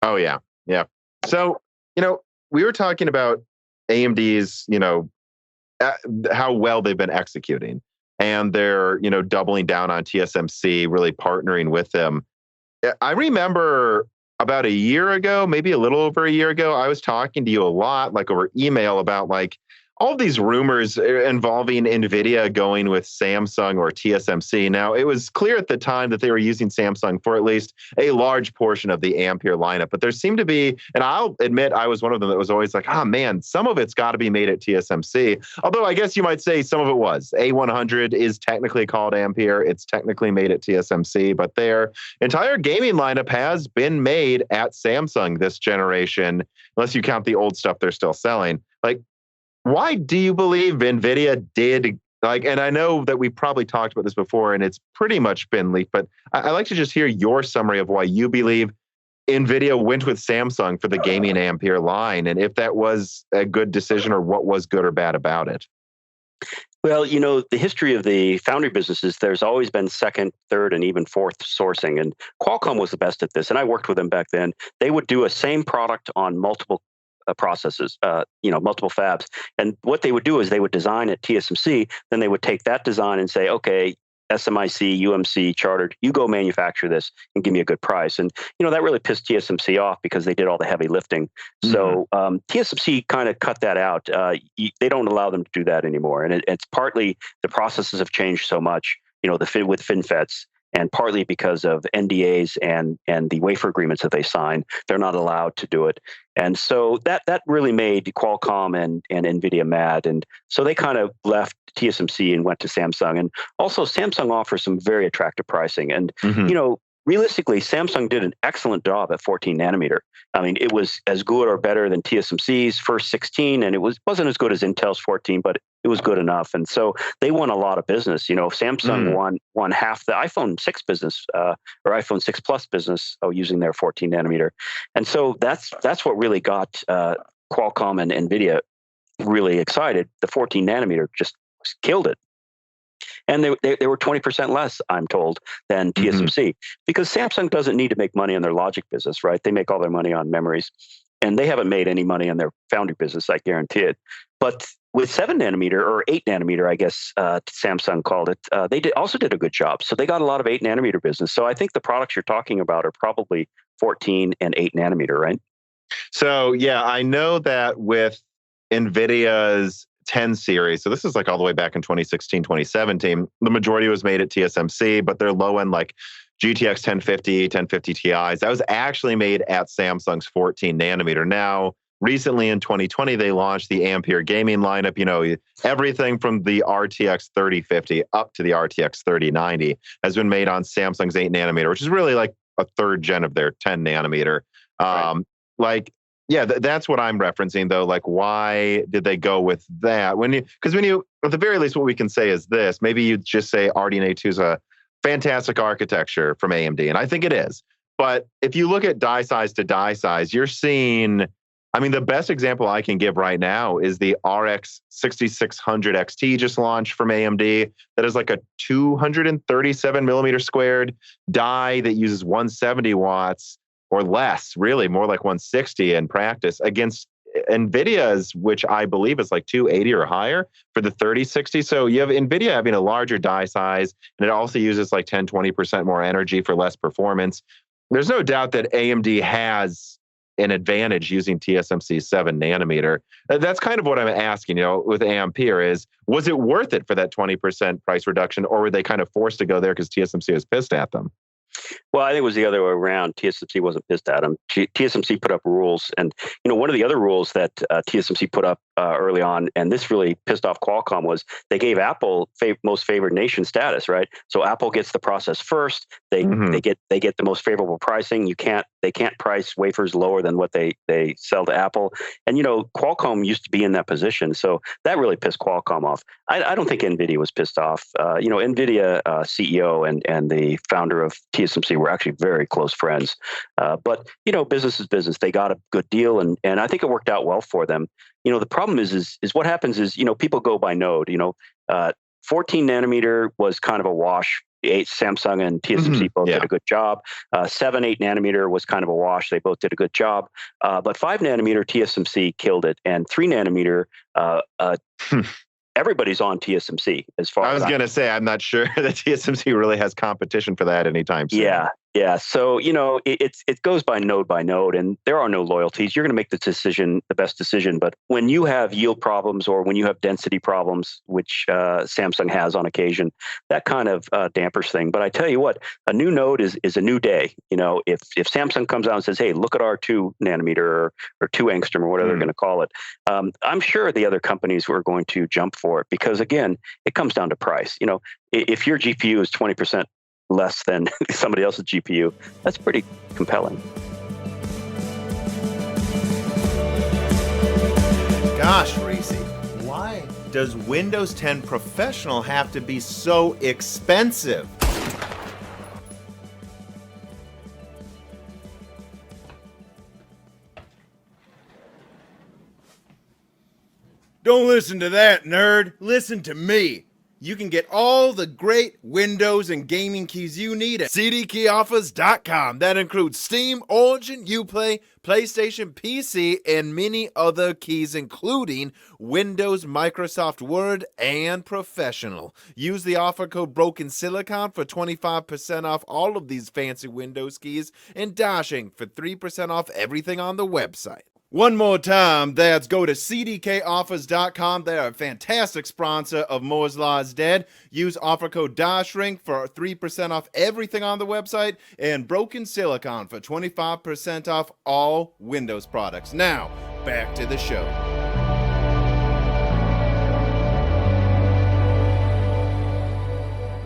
Oh yeah, yeah. So we were talking about AMD's, how well they've been executing. And they're, doubling down on TSMC, really partnering with them. I remember about a year ago, maybe a little over a year ago, I was talking to you a lot, like over email, about like all of these rumors involving Nvidia going with Samsung or TSMC. Now, it was clear at the time that they were using Samsung for at least a large portion of the Ampere lineup. But there seemed to be, and I'll admit I was one of them that was always like, oh man, some of it's got to be made at TSMC. Although I guess you might say some of it was. A100 is technically called Ampere. It's technically made at TSMC, but their entire gaming lineup has been made at Samsung this generation, unless you count the old stuff they're still selling. Like, why do you believe Nvidia did, and I know that we probably talked about this before and it's pretty much been leaked, but I'd like to just hear your summary of why you believe Nvidia went with Samsung for the gaming Ampere line, and if that was a good decision or what was good or bad about it. Well, the history of the foundry businesses, there's always been second, third, and even fourth sourcing. And Qualcomm was the best at this. And I worked with them back then. They would do a same product on multiple processes, multiple fabs. And what they would do is they would design at TSMC, then they would take that design and say, okay, SMIC, UMC, Chartered, you go manufacture this and give me a good price. And, that really pissed TSMC off because they did all the heavy lifting. Mm-hmm. So TSMC kind of cut that out. They don't allow them to do that anymore. And it's partly the processes have changed so much, with FinFETs. And partly because of NDAs and the wafer agreements that they sign, they're not allowed to do it. And so that really made Qualcomm and Nvidia mad. And so they kind of left TSMC and went to Samsung. And also Samsung offers some very attractive pricing. And, realistically, Samsung did an excellent job at 14 nanometer. I mean, it was as good or better than TSMC's first 16, and it wasn't as good as Intel's 14, but it was good enough. And so they won a lot of business. Samsung won half the iPhone 6 business or iPhone 6 Plus business using their 14 nanometer. And so that's what really got Qualcomm and Nvidia really excited. The 14 nanometer just killed it. And they were 20% less, I'm told, than TSMC, because Samsung doesn't need to make money on their logic business, right? They make all their money on memories, and they haven't made any money on their foundry business, I guarantee it. But with 7 nanometer or 8 nanometer, I guess Samsung called it, they also did a good job. So they got a lot of 8 nanometer business. So I think the products you're talking about are probably 14 and 8 nanometer, right? So yeah, I know that with NVIDIA's 10 series. So this is like all the way back in 2016, 2017. The majority was made at TSMC, but their low end like GTX 1050, 1050 Ti's, that was actually made at Samsung's 14 nanometer. Now, recently in 2020, they launched the Ampere gaming lineup. Everything from the RTX 3050 up to the RTX 3090 has been made on Samsung's 8 nanometer, which is really like a third gen of their 10 nanometer. Right. Yeah, that's what I'm referencing, though. Like, why did they go with that? Because at the very least, what we can say is this: maybe you just say RDNA 2 is a fantastic architecture from AMD, and I think it is. But if you look at die size to die size, you're seeing, I mean, the best example I can give right now is the RX 6600 XT just launched from AMD. That is like a 237 millimeter squared die that uses 170 watts or less, really more like 160 in practice, against Nvidia's, which I believe is like 280 or higher for the 3060. So you have Nvidia having a larger die size, and it also uses like 10, 20% more energy for less performance. There's no doubt that AMD has an advantage using TSMC 7 nanometer. That's kind of what I'm asking, with Ampere is, was it worth it for that 20% price reduction, or were they kind of forced to go there because TSMC was pissed at them? Well, I think it was the other way around. TSMC wasn't pissed at them. TSMC put up rules, and one of the other rules that TSMC put up early on, and this really pissed off Qualcomm, was they gave Apple most favored nation status. Right, so Apple gets the process first. They get the most favorable pricing. They can't price wafers lower than what they sell to Apple. And Qualcomm used to be in that position, so that really pissed Qualcomm off. I don't think Nvidia was pissed off. Nvidia CEO and the founder of TSMC were actually very close friends. But business is business. They got a good deal, and I think it worked out well for them. The problem is what happens is, people go by node. 14 nanometer was kind of a wash. Samsung and TSMC both did a good job. 7, 8 nanometer was kind of a wash. They both did a good job. But 5 nanometer, TSMC killed it. And 3 nanometer, everybody's on TSMC as far as I was going to say, I'm not sure that TSMC really has competition for that anytime soon. Yeah. So, it goes by node, and there are no loyalties. You're going to make the best decision. But when you have yield problems or when you have density problems, which Samsung has on occasion, that kind of dampers thing. But I tell you what, a new node is a new day. If Samsung comes out and says, hey, look at our 2 nanometer or 2 angstrom or whatever they're going to call it, I'm sure the other companies are going to jump for it, because, again, it comes down to price. If your GPU is 20% less than somebody else's GPU, that's pretty compelling. Gosh, Reese, why does Windows 10 Professional have to be so expensive? Don't listen to that, nerd. Listen to me. You can get all the great Windows and gaming keys you need at cdkeyoffers.com. That includes Steam, Origin, Uplay, PlayStation, PC, and many other keys, including Windows, Microsoft Word, and Professional. Use the offer code BrokenSilicon for 25% off all of these fancy Windows keys, and Dashing for 3% off everything on the website. One more time, that's go to cdkoffers.com. They're a fantastic sponsor of Moore's Law is Dead. Use offer code DASHRINK for 3% off everything on the website, and Broken Silicon for 25% off all Windows products. Now, back to the show.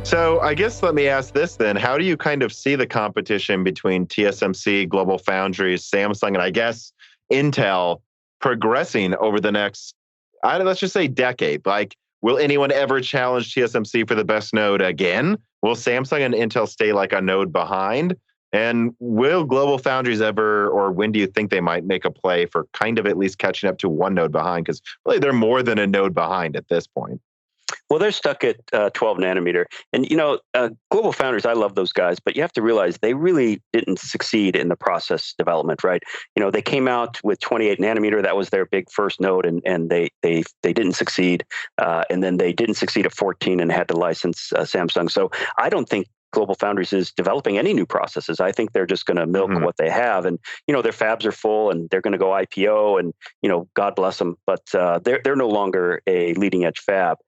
So I guess let me ask this then. How do you kind of see the competition between TSMC, GlobalFoundries, Samsung, and I guess Intel progressing over the next, let's just say, decade? Like, will anyone ever challenge TSMC for the best node again? Will Samsung and Intel stay like a node behind? And will GlobalFoundries ever, or when do you think they might make a play for kind of at least catching up to one node behind? Because really they're more than a node behind at this point. Well, they're stuck at 12 nanometer. And, GlobalFoundries, I love those guys, but you have to realize they really didn't succeed in the process development, right? They came out with 28 nanometer. That was their big first node, and they didn't succeed. And then they didn't succeed at 14 and had to license Samsung. So I don't think GlobalFoundries is developing any new processes. I think they're just going to milk what they have. And, their fabs are full and they're going to go IPO, and, God bless them. But they're no longer a leading edge fab.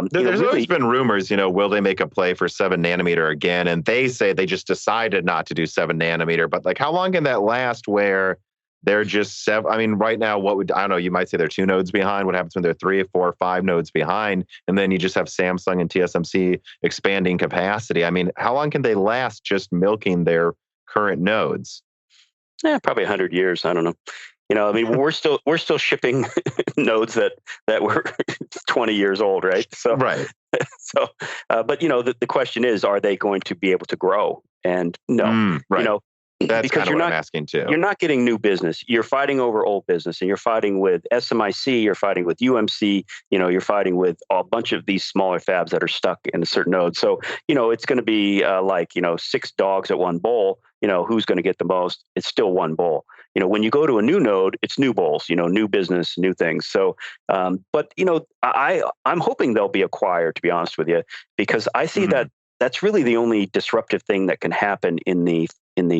There's always been rumors, will they make a play for 7 nanometer again? And they say they just decided not to do 7 nanometer. But like, how long can that last where they're just right now, I don't know, you might say they're 2 nodes behind. What happens when they're 3 or 4 or 5 nodes behind? And then you just have Samsung and TSMC expanding capacity. I mean, how long can they last just milking their current nodes? Yeah, probably 100 years. I don't know. We're still shipping nodes that were 20 years old, right? So, right. So, but the question is, are they going to be able to grow? And no, right. That's because kind of what I'm asking too. You're not getting new business. You're fighting over old business, and you're fighting with SMIC. You're fighting with UMC. You're fighting with a bunch of these smaller fabs that are stuck in a certain node. So, it's going to be like 6 dogs at one bowl. Who's going to get the most? It's still one bowl. When you go to a new node, it's new bowls. New business, new things. So, but I'm hoping they'll be acquired. To be honest with you, because I see that that's really the only disruptive thing that can happen in the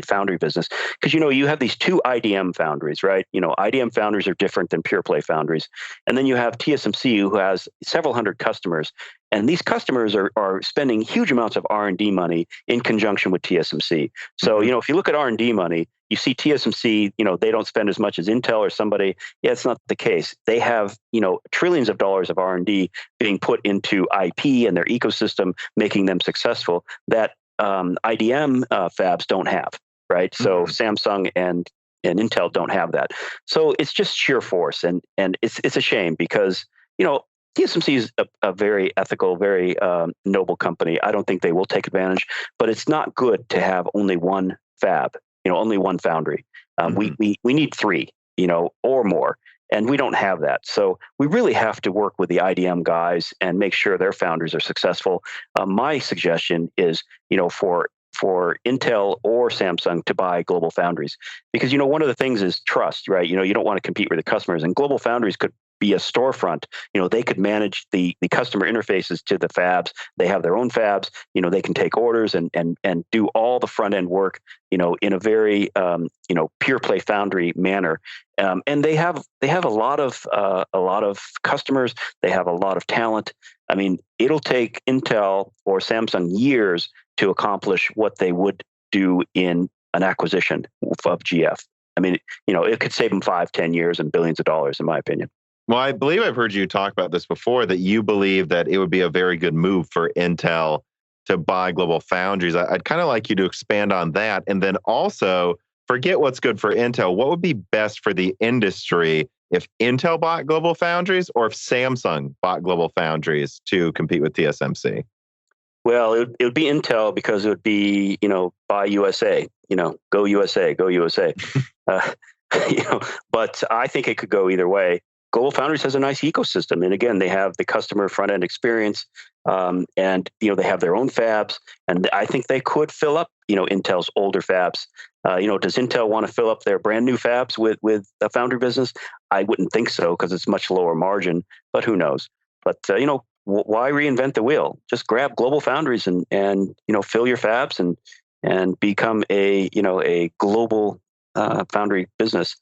foundry business, because you have these 2 IDM foundries, right? IDM foundries are different than pure play foundries, and then you have TSMC, who has several hundred customers, and these customers are spending huge amounts of R&D money in conjunction with TSMC. So if you look at R&D money, you see TSMC, they don't spend as much as Intel or somebody. Yeah, it's not the case. They have trillions of dollars of R&D being put into IP and their ecosystem, making them successful. That IDM fabs don't have, right? So Samsung and Intel don't have that. So it's just sheer force, and it's a shame, because TSMC is a very ethical, very noble company. I don't think they will take advantage, but it's not good to have only one fab, only one foundry. We need 3, or more. And we don't have that. So we really have to work with the IDM guys and make sure their foundries are successful. My suggestion is, for Intel or Samsung to buy GlobalFoundries, because, one of the things is trust, right? You don't want to compete with the customers, and GlobalFoundries could be a storefront. They could manage the customer interfaces to the fabs. They have their own fabs. They can take orders and do all the front end work, in a very pure play foundry manner. And they have a lot of customers. They have a lot of talent. I mean, it'll take Intel or Samsung years to accomplish what they would do in an acquisition of GF. I mean, it could save them 5-10 years and billions of dollars, in my opinion. Well, I believe I've heard you talk about this before, that you believe that it would be a very good move for Intel to buy GlobalFoundries. I'd kind of like you to expand on that. And then also, forget what's good for Intel. What would be best for the industry if Intel bought GlobalFoundries, or if Samsung bought GlobalFoundries to compete with TSMC? Well, it would be Intel, because it would be, buy USA, go USA, go USA. But I think it could go either way. GlobalFoundries has a nice ecosystem, and again, they have the customer front end experience, and they have their own fabs, and I think they could fill up Intel's older fabs. Does Intel want to fill up their brand new fabs with a foundry business? I wouldn't think so, because it's much lower margin, but who knows? But why reinvent the wheel? Just grab GlobalFoundries and fill your fabs and become a global foundry business.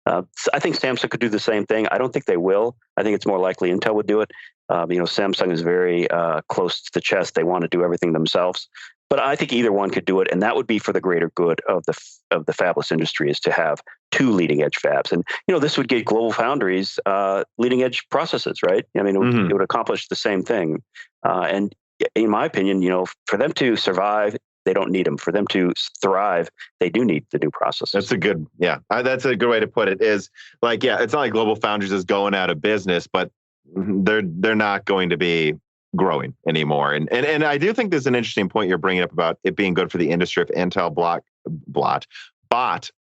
I think Samsung could do the same thing. I don't think they will. I think it's more likely Intel would do it. Samsung is very close to the chest. They want to do everything themselves. But I think either one could do it, and that would be for the greater good of the fabless industry, is to have 2 leading edge fabs. And this would give GlobalFoundries leading edge processes, right? I mean, it would accomplish the same thing. And in my opinion, for them to survive, they don't need them. For them to thrive, they do need the new processes. That's a good way to put it. Is like, it's not like GlobalFoundries is going out of business, but they're not going to be growing anymore. And I do think there's an interesting point you're bringing up about it being good for the industry if Intel bought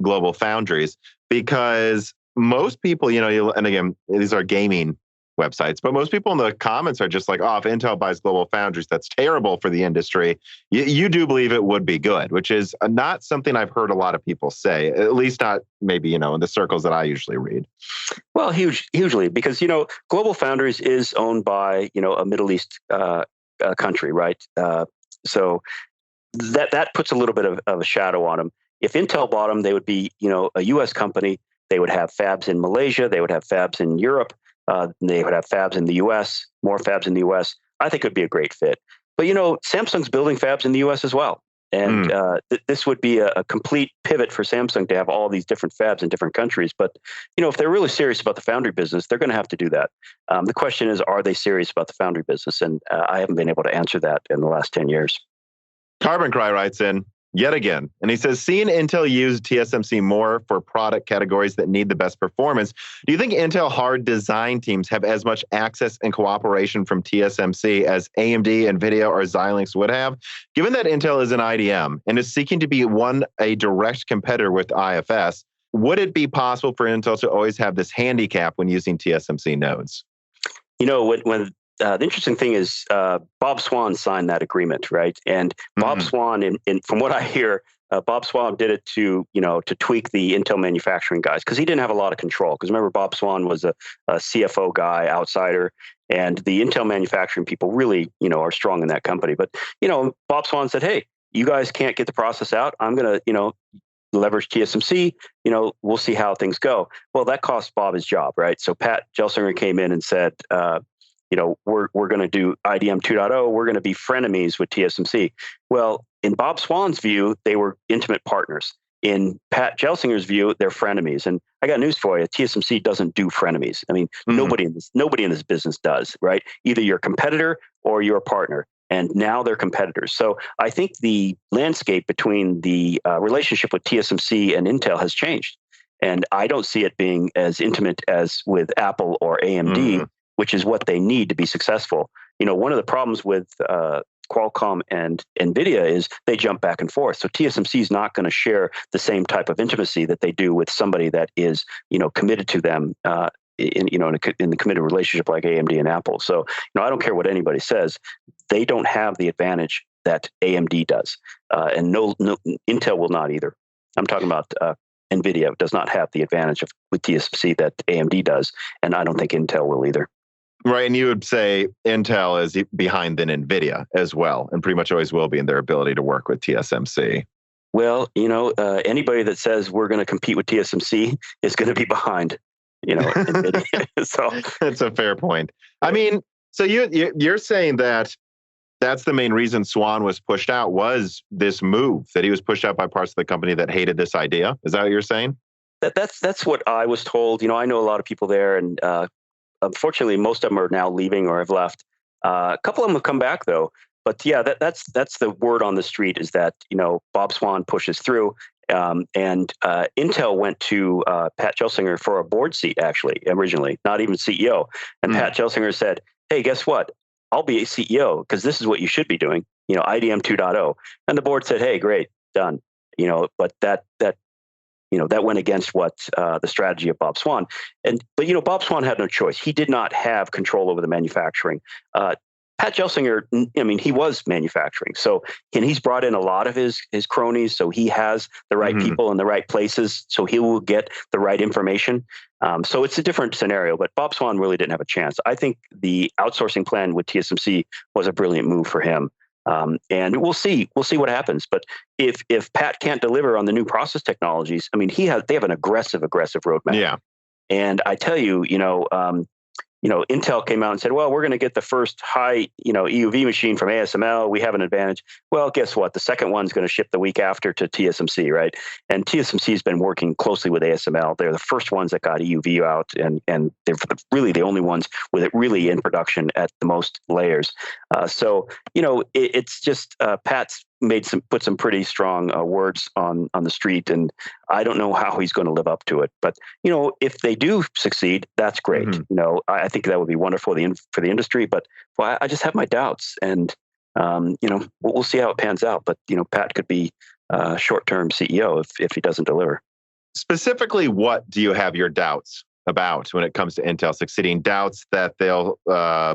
GlobalFoundries, because most people, and again, these are gaming websites, but most people in the comments are just like, oh, if Intel buys GlobalFoundries, that's terrible for the industry. You do believe it would be good, which is not something I've heard a lot of people say, at least not maybe, in the circles that I usually read. Well, hugely, because, GlobalFoundries is owned by, a Middle East country, right? So that puts a little bit of a shadow on them. If Intel bought them, they would be, a U.S. company. They would have fabs in Malaysia. They would have fabs in Europe. They would have fabs in the U.S., more fabs in the U.S. I think it would be a great fit. But, Samsung's building fabs in the U.S. as well. And this would be a complete pivot for Samsung to have all these different fabs in different countries. But, if they're really serious about the foundry business, they're going to have to do that. The question is, are they serious about the foundry business? And I haven't been able to answer that in the last 10 years. Carbon Cry writes in, yet again. And he says, seeing Intel use TSMC more for product categories that need the best performance, do you think Intel hard design teams have as much access and cooperation from TSMC as AMD, Nvidia, or Xilinx would have? Given that Intel is an IDM and is seeking to be a direct competitor with IFS, would it be possible for Intel to always have this handicap when using TSMC nodes? When the interesting thing is Bob Swan signed that agreement, right? And Bob Swan, from what I hear, Bob Swan did it to tweak the Intel manufacturing guys because he didn't have a lot of control. Because remember, Bob Swan was a CFO guy, outsider, and the Intel manufacturing people really, are strong in that company. But Bob Swan said, "Hey, you guys can't get the process out. I'm gonna, leverage TSMC. We'll see how things go." Well, that cost Bob his job, right? So Pat Gelsinger came in and said, we're going to do IDM 2.0. We're going to be frenemies with TSMC. Well, in Bob Swan's view, they were intimate partners. In Pat Gelsinger's view, they're frenemies. And I got news for you: TSMC doesn't do frenemies. I mean, nobody in this business does, right? Either you're a competitor or you're a partner. And now they're competitors. So I think the landscape between the relationship with TSMC and Intel has changed. And I don't see it being as intimate as with Apple or AMD, which is what they need to be successful. One of the problems with Qualcomm and Nvidia is they jump back and forth. So TSMC is not going to share the same type of intimacy that they do with somebody that is, committed to them in the committed relationship like AMD and Apple. So, I don't care what anybody says. They don't have the advantage that AMD does. And no, Intel will not either. I'm talking about Nvidia does not have the advantage with TSMC that AMD does. And I don't think Intel will either. Right. And you would say Intel is behind than Nvidia as well, and pretty much always will be in their ability to work with TSMC. Well, anybody that says we're going to compete with TSMC is going to be behind. Nvidia. So that's a fair point. I mean, so you're saying that that's the main reason Swan was pushed out, was this move, that he was pushed out by parts of the company that hated this idea. Is that what you're saying? That's what I was told. I know a lot of people there, and unfortunately, most of them are now leaving or have left. A couple of them have come back though. But yeah, that's the word on the street, is that Bob Swan pushes through. And Intel went to Pat Gelsinger for a board seat, actually, originally, not even CEO. And Pat Gelsinger said, "Hey, guess what? I'll be a CEO because this is what you should be doing, IDM 2.0. And the board said, "Hey, great, done." But that went against what the strategy of Bob Swan. But Bob Swan had no choice. He did not have control over the manufacturing. Pat Gelsinger, he was manufacturing. And he's brought in a lot of his cronies, so he has the right people in the right places, so he will get the right information. So it's a different scenario, but Bob Swan really didn't have a chance. I think the outsourcing plan with TSMC was a brilliant move for him. And we'll see what happens. But if Pat can't deliver on the new process technologies, they have an aggressive roadmap. Yeah. And I tell you, Intel came out and said, "Well, we're going to get the first high, EUV machine from ASML. We have an advantage." Well, guess what? The second one's going to ship the week after to TSMC, right? And TSMC has been working closely with ASML. They're the first ones that got EUV out, and they're really the only ones with it really in production at the most layers. It's just Pat's put some pretty strong words on the street, and I don't know how he's going to live up to it. But if they do succeed, that's great. I think that would be wonderful for the industry. But I just have my doubts, and we'll see how it pans out. But Pat could be short-term CEO if he doesn't deliver. Specifically, what do you have your doubts about when it comes to Intel succeeding? Doubts that they'll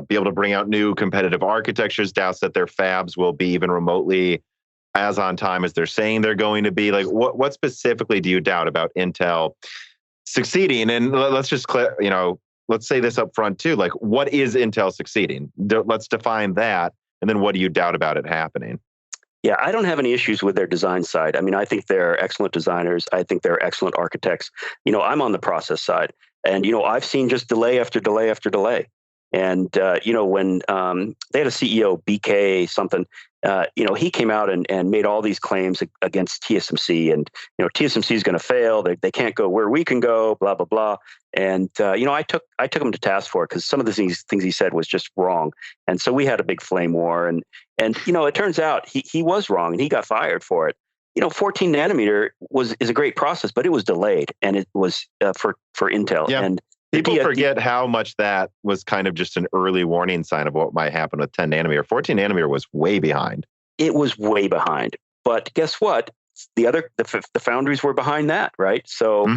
be able to bring out new competitive architectures, doubts that their fabs will be even remotely as on time as they're saying they're going to be. Like, what specifically do you doubt about Intel succeeding? And let's just let's say this up front too. Like, what is Intel succeeding? Let's define that. And then what do you doubt about it happening? Yeah, I don't have any issues with their design side. I think they're excellent designers. I think they're excellent architects. I'm on the process side, and I've seen just delay after delay after delay. And when they had a CEO, BK something, he came out and made all these claims against TSMC, and TSMC is going to fail. They can't go where we can go. Blah blah blah. And I took him to task for it because some of the things he said was just wrong. And so we had a big flame war. And it turns out he was wrong, and he got fired for it. 14 nanometer is a great process, but it was delayed, and it was for Intel. Yeah. And people forget how much that was kind of just an early warning sign of what might happen with 10 nanometer. 14 nanometer was way behind. It was way behind. But guess what? The foundries were behind that, right? So,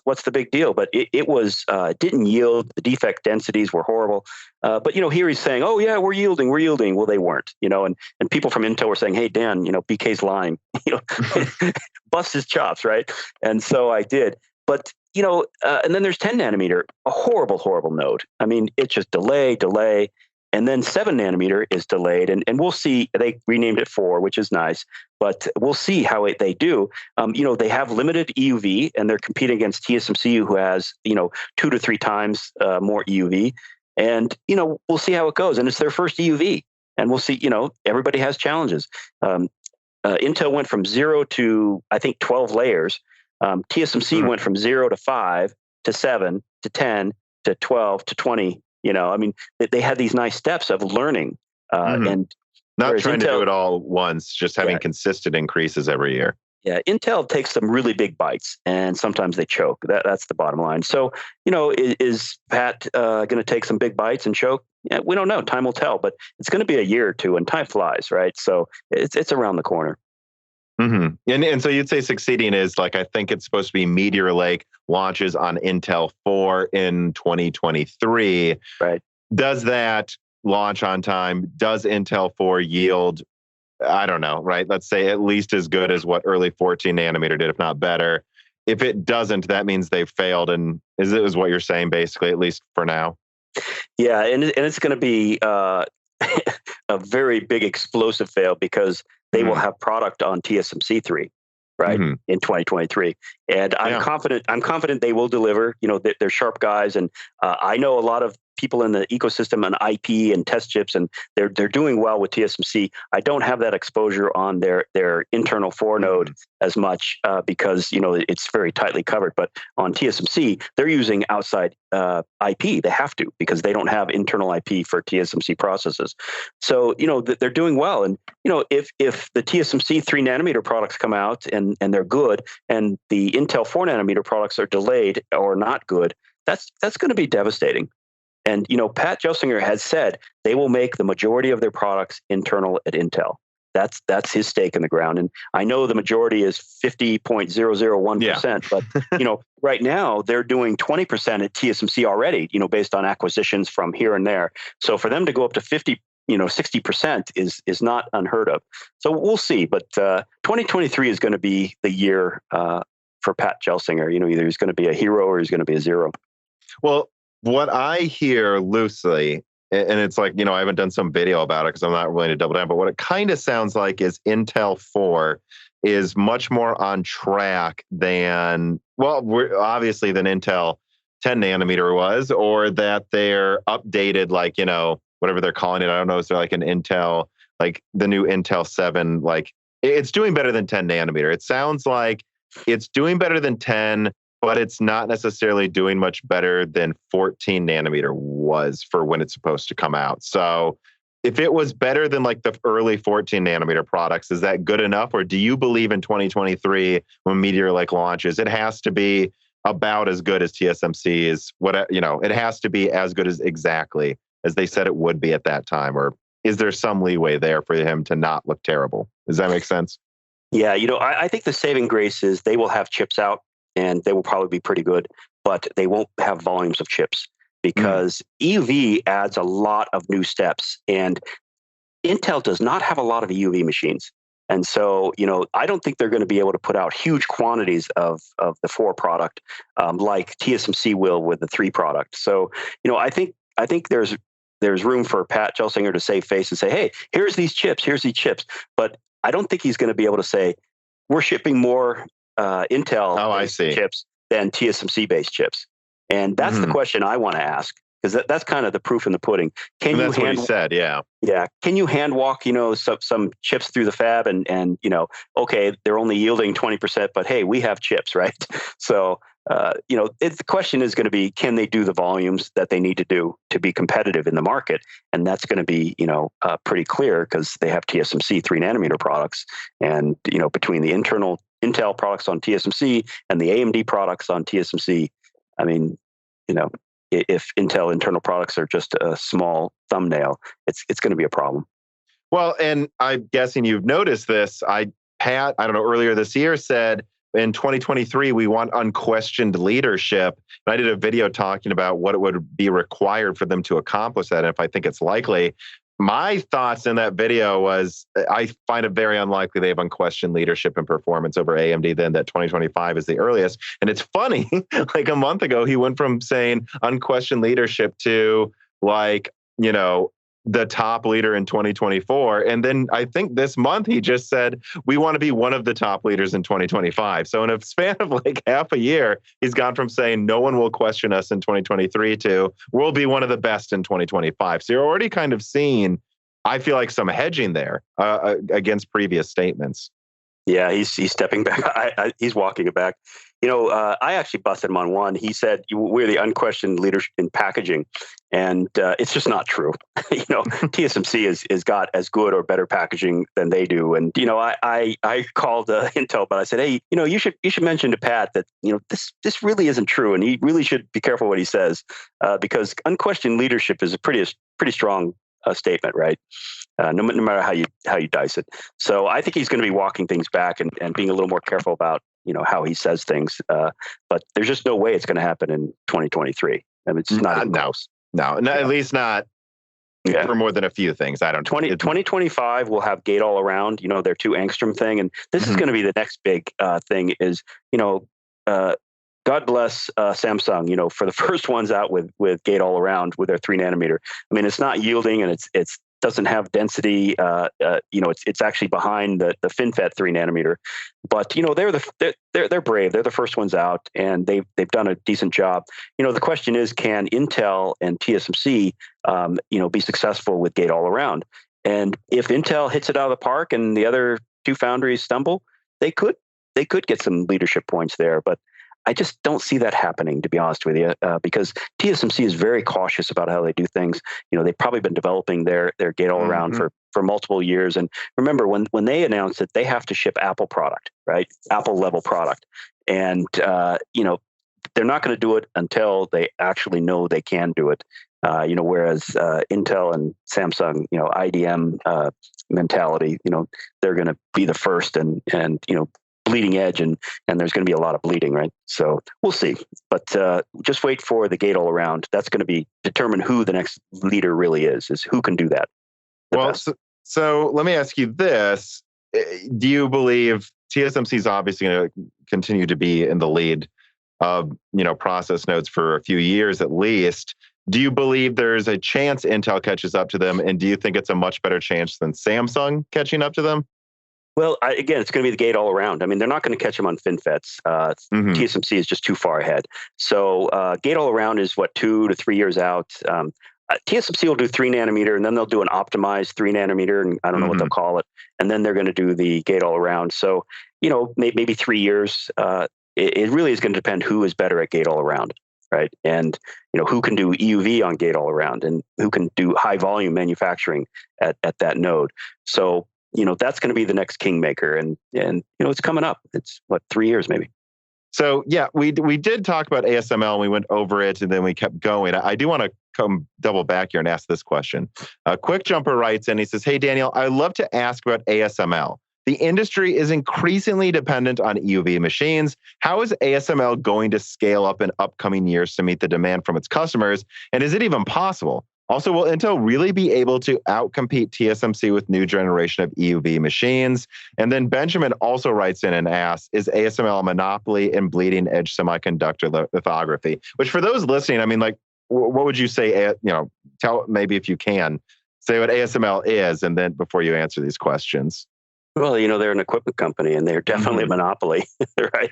what's the big deal? But it was didn't yield. The defect densities were horrible. But here he's saying, "Oh yeah, we're yielding." Well, they weren't. And people from Intel were saying, "Hey Dan, BK's lying." Bust his chops, right? And so I did. But and then there's 10 nanometer, a horrible, horrible node. I mean, it's just delay. And then 7 nanometer is delayed, and we'll see. They renamed it 4, which is nice, but we'll see how they do. They have limited EUV, and they're competing against TSMC, who has 2 to 3 times more EUV. And we'll see how it goes. And it's their first EUV, and we'll see. Everybody has challenges. Intel went from 0 to I think 12 layers. TSMC went from 0 to 5 to 7 to 10 to 12 to 20. They had these nice steps of learning, and not trying to do it all at once, just having consistent increases every year. Yeah, Intel takes some really big bites, and sometimes they choke. That's the bottom line. So, is Pat going to take some big bites and choke? Yeah, we don't know. Time will tell, but it's going to be a year or two, and time flies, right? So it's around the corner. And so you'd say succeeding is I think it's supposed to be Meteor Lake launches on Intel 4 in 2023. Right. Does that launch on time? Does Intel 4 yield? I don't know, right? Let's say at least as good as what early 14 nanometer did, if not better. If it doesn't, that means they've failed. And is what you're saying, basically, at least for now? Yeah, and it's going to be a very big explosive fail because they will have product on TSMC 3, right, in 2023. And I'm confident they will deliver. They're sharp guys, and I know a lot of people in the ecosystem and IP and test chips, and they're doing well with TSMC. I don't have that exposure on their internal 4 node as much because it's very tightly covered. But on TSMC, they're using outside IP. They have to because they don't have internal IP for TSMC processes. So they're doing well. And if the TSMC 3 nanometer products come out and they're good, and the Intel 4 nanometer products are delayed or not good, that's going to be devastating. And, Pat Gelsinger has said they will make the majority of their products internal at Intel. That's his stake in the ground. And I know the majority is 50.001%, but, right now they're doing 20% at TSMC already, based on acquisitions from here and there. So for them to go up to 60% is not unheard of. So we'll see. But 2023 is going to be the year for Pat Gelsinger. Either he's going to be a hero or he's going to be a zero. Well, what I hear loosely, and it's I haven't done some video about it because I'm not willing to double down, but what it kind of sounds like is Intel 4 is much more on track than obviously than Intel 10 nanometer was, or that they're updated, whatever they're calling it. I don't know. Is there an Intel, the new Intel 7, it's doing better than 10 nanometer. It sounds like it's doing better than 10, but it's not necessarily doing much better than 14 nanometer was for when it's supposed to come out. So if it was better than the early 14 nanometer products, is that good enough? Or do you believe in 2023 when Meteor Lake launches, it has to be about as good as TSMC is? It has to be as good as exactly as they said it would be at that time? Or is there some leeway there for him to not look terrible? Does that make sense? Yeah, I think the saving grace is they will have chips out, and they will probably be pretty good, but they won't have volumes of chips because EUV adds a lot of new steps, and Intel does not have a lot of EUV machines. And so, I don't think they're going to be able to put out huge quantities of the 4 product like TSMC will with the 3 product. So, I think there's room for Pat Gelsinger to save face and say, hey, here's these chips. But I don't think he's going to be able to say, we're shipping more Intel chips than TSMC-based chips. And that's the question I want to ask, because that's kind of the proof in the pudding. That's what he said, yeah. Yeah. Can you hand walk, some chips through the fab and okay, they're only yielding 20%, but hey, we have chips, right? So the question is going to be, can they do the volumes that they need to do to be competitive in the market? And that's going to be, pretty clear because they have TSMC 3-nanometer products. And, between the internal Intel products on TSMC and the AMD products on TSMC, I mean, if Intel internal products are just a small thumbnail, it's going to be a problem. Well, and I'm guessing you've noticed this. Pat, I don't know, earlier this year said, in 2023, we want unquestioned leadership. And I did a video talking about what it would be required for them to accomplish that, and if I think it's likely. My thoughts in that video was, I find it very unlikely they have unquestioned leadership and performance over AMD, then that 2025 is the earliest. And it's funny, like a month ago, he went from saying unquestioned leadership to the top leader in 2024. And then I think this month he just said, we want to be one of the top leaders in 2025. So in a span of like half a year, he's gone from saying no one will question us in 2023 to we'll be one of the best in 2025. So you're already kind of seeing, I feel like, some hedging there against previous statements. Yeah, he's stepping back. He's walking it back. I actually busted him on one. He said, we're the unquestioned leadership in packaging. And it's just not true. TSMC is got as good or better packaging than they do. And, I called Intel, but I said, hey, you should mention to Pat that, this really isn't true. And he really should be careful what he says, because unquestioned leadership is a pretty strong statement, right? No matter how you dice it. So I think he's going to be walking things back and being a little more careful about how he says things. But there's just no way it's going to happen in 2023. I mean, it's not even close. No, at least not for more than a few things. I don't. 2025 will have gate all around. Their 2 angstrom thing, and this is going to be the next big thing. Is God bless Samsung, for the first ones out with gate all around with their 3-nanometer. I mean, it's not yielding, and it's doesn't have density. It's actually behind the FinFET 3-nanometer. But they're brave. They're the first ones out, and they've done a decent job. The question is, can Intel and TSMC be successful with gate all around? And if Intel hits it out of the park and the other 2 foundries stumble, they could get some leadership points there. But I just don't see that happening, to be honest with you, because TSMC is very cautious about how they do things. They've probably been developing their gate all around for multiple years. And remember, when they announced it, they have to ship Apple product, right? Apple level product. And, they're not going to do it until they actually know they can do it. Whereas Intel and Samsung, IDM mentality, they're going to be the first and bleeding edge, and there's going to be a lot of bleeding, right? So we'll see. But just wait for the gate all around. That's going to determine who the next leader really is who can do that. Well, so let me ask you this. Do you believe TSMC is obviously going to continue to be in the lead of, process nodes for a few years at least? Do you believe there's a chance Intel catches up to them? And do you think it's a much better chance than Samsung catching up to them? Well, again, it's going to be the gate all around. I mean, they're not going to catch them on FinFETs. TSMC is just too far ahead. So gate all around is 2 to 3 years out. TSMC will do 3-nanometer, and then they'll do an optimized 3-nanometer, and I don't know what they'll call it. And then they're going to do the gate all around. So, maybe 3 years. It really is going to depend who is better at gate all around, right? And, who can do EUV on gate all around, and who can do high volume manufacturing at that node. So, that's going to be the next kingmaker, and it's coming up. It's 3 years maybe. So yeah, we did talk about ASML, and we went over it, and then we kept going. I do want to come double back here and ask this question. Quick Jumper writes in, he says, "Hey Daniel, I'd love to ask about ASML. The industry is increasingly dependent on EUV machines. How is ASML going to scale up in upcoming years to meet the demand from its customers? And is it even possible? Also, will Intel really be able to outcompete TSMC with new generation of EUV machines?" And then Benjamin also writes in and asks, "Is ASML a monopoly in bleeding edge semiconductor lithography?" Which, for those listening, I mean, like, what would you say? Tell, maybe if you can, say what ASML is, and then before you answer these questions. Well, they're an equipment company, and they're definitely a monopoly, right?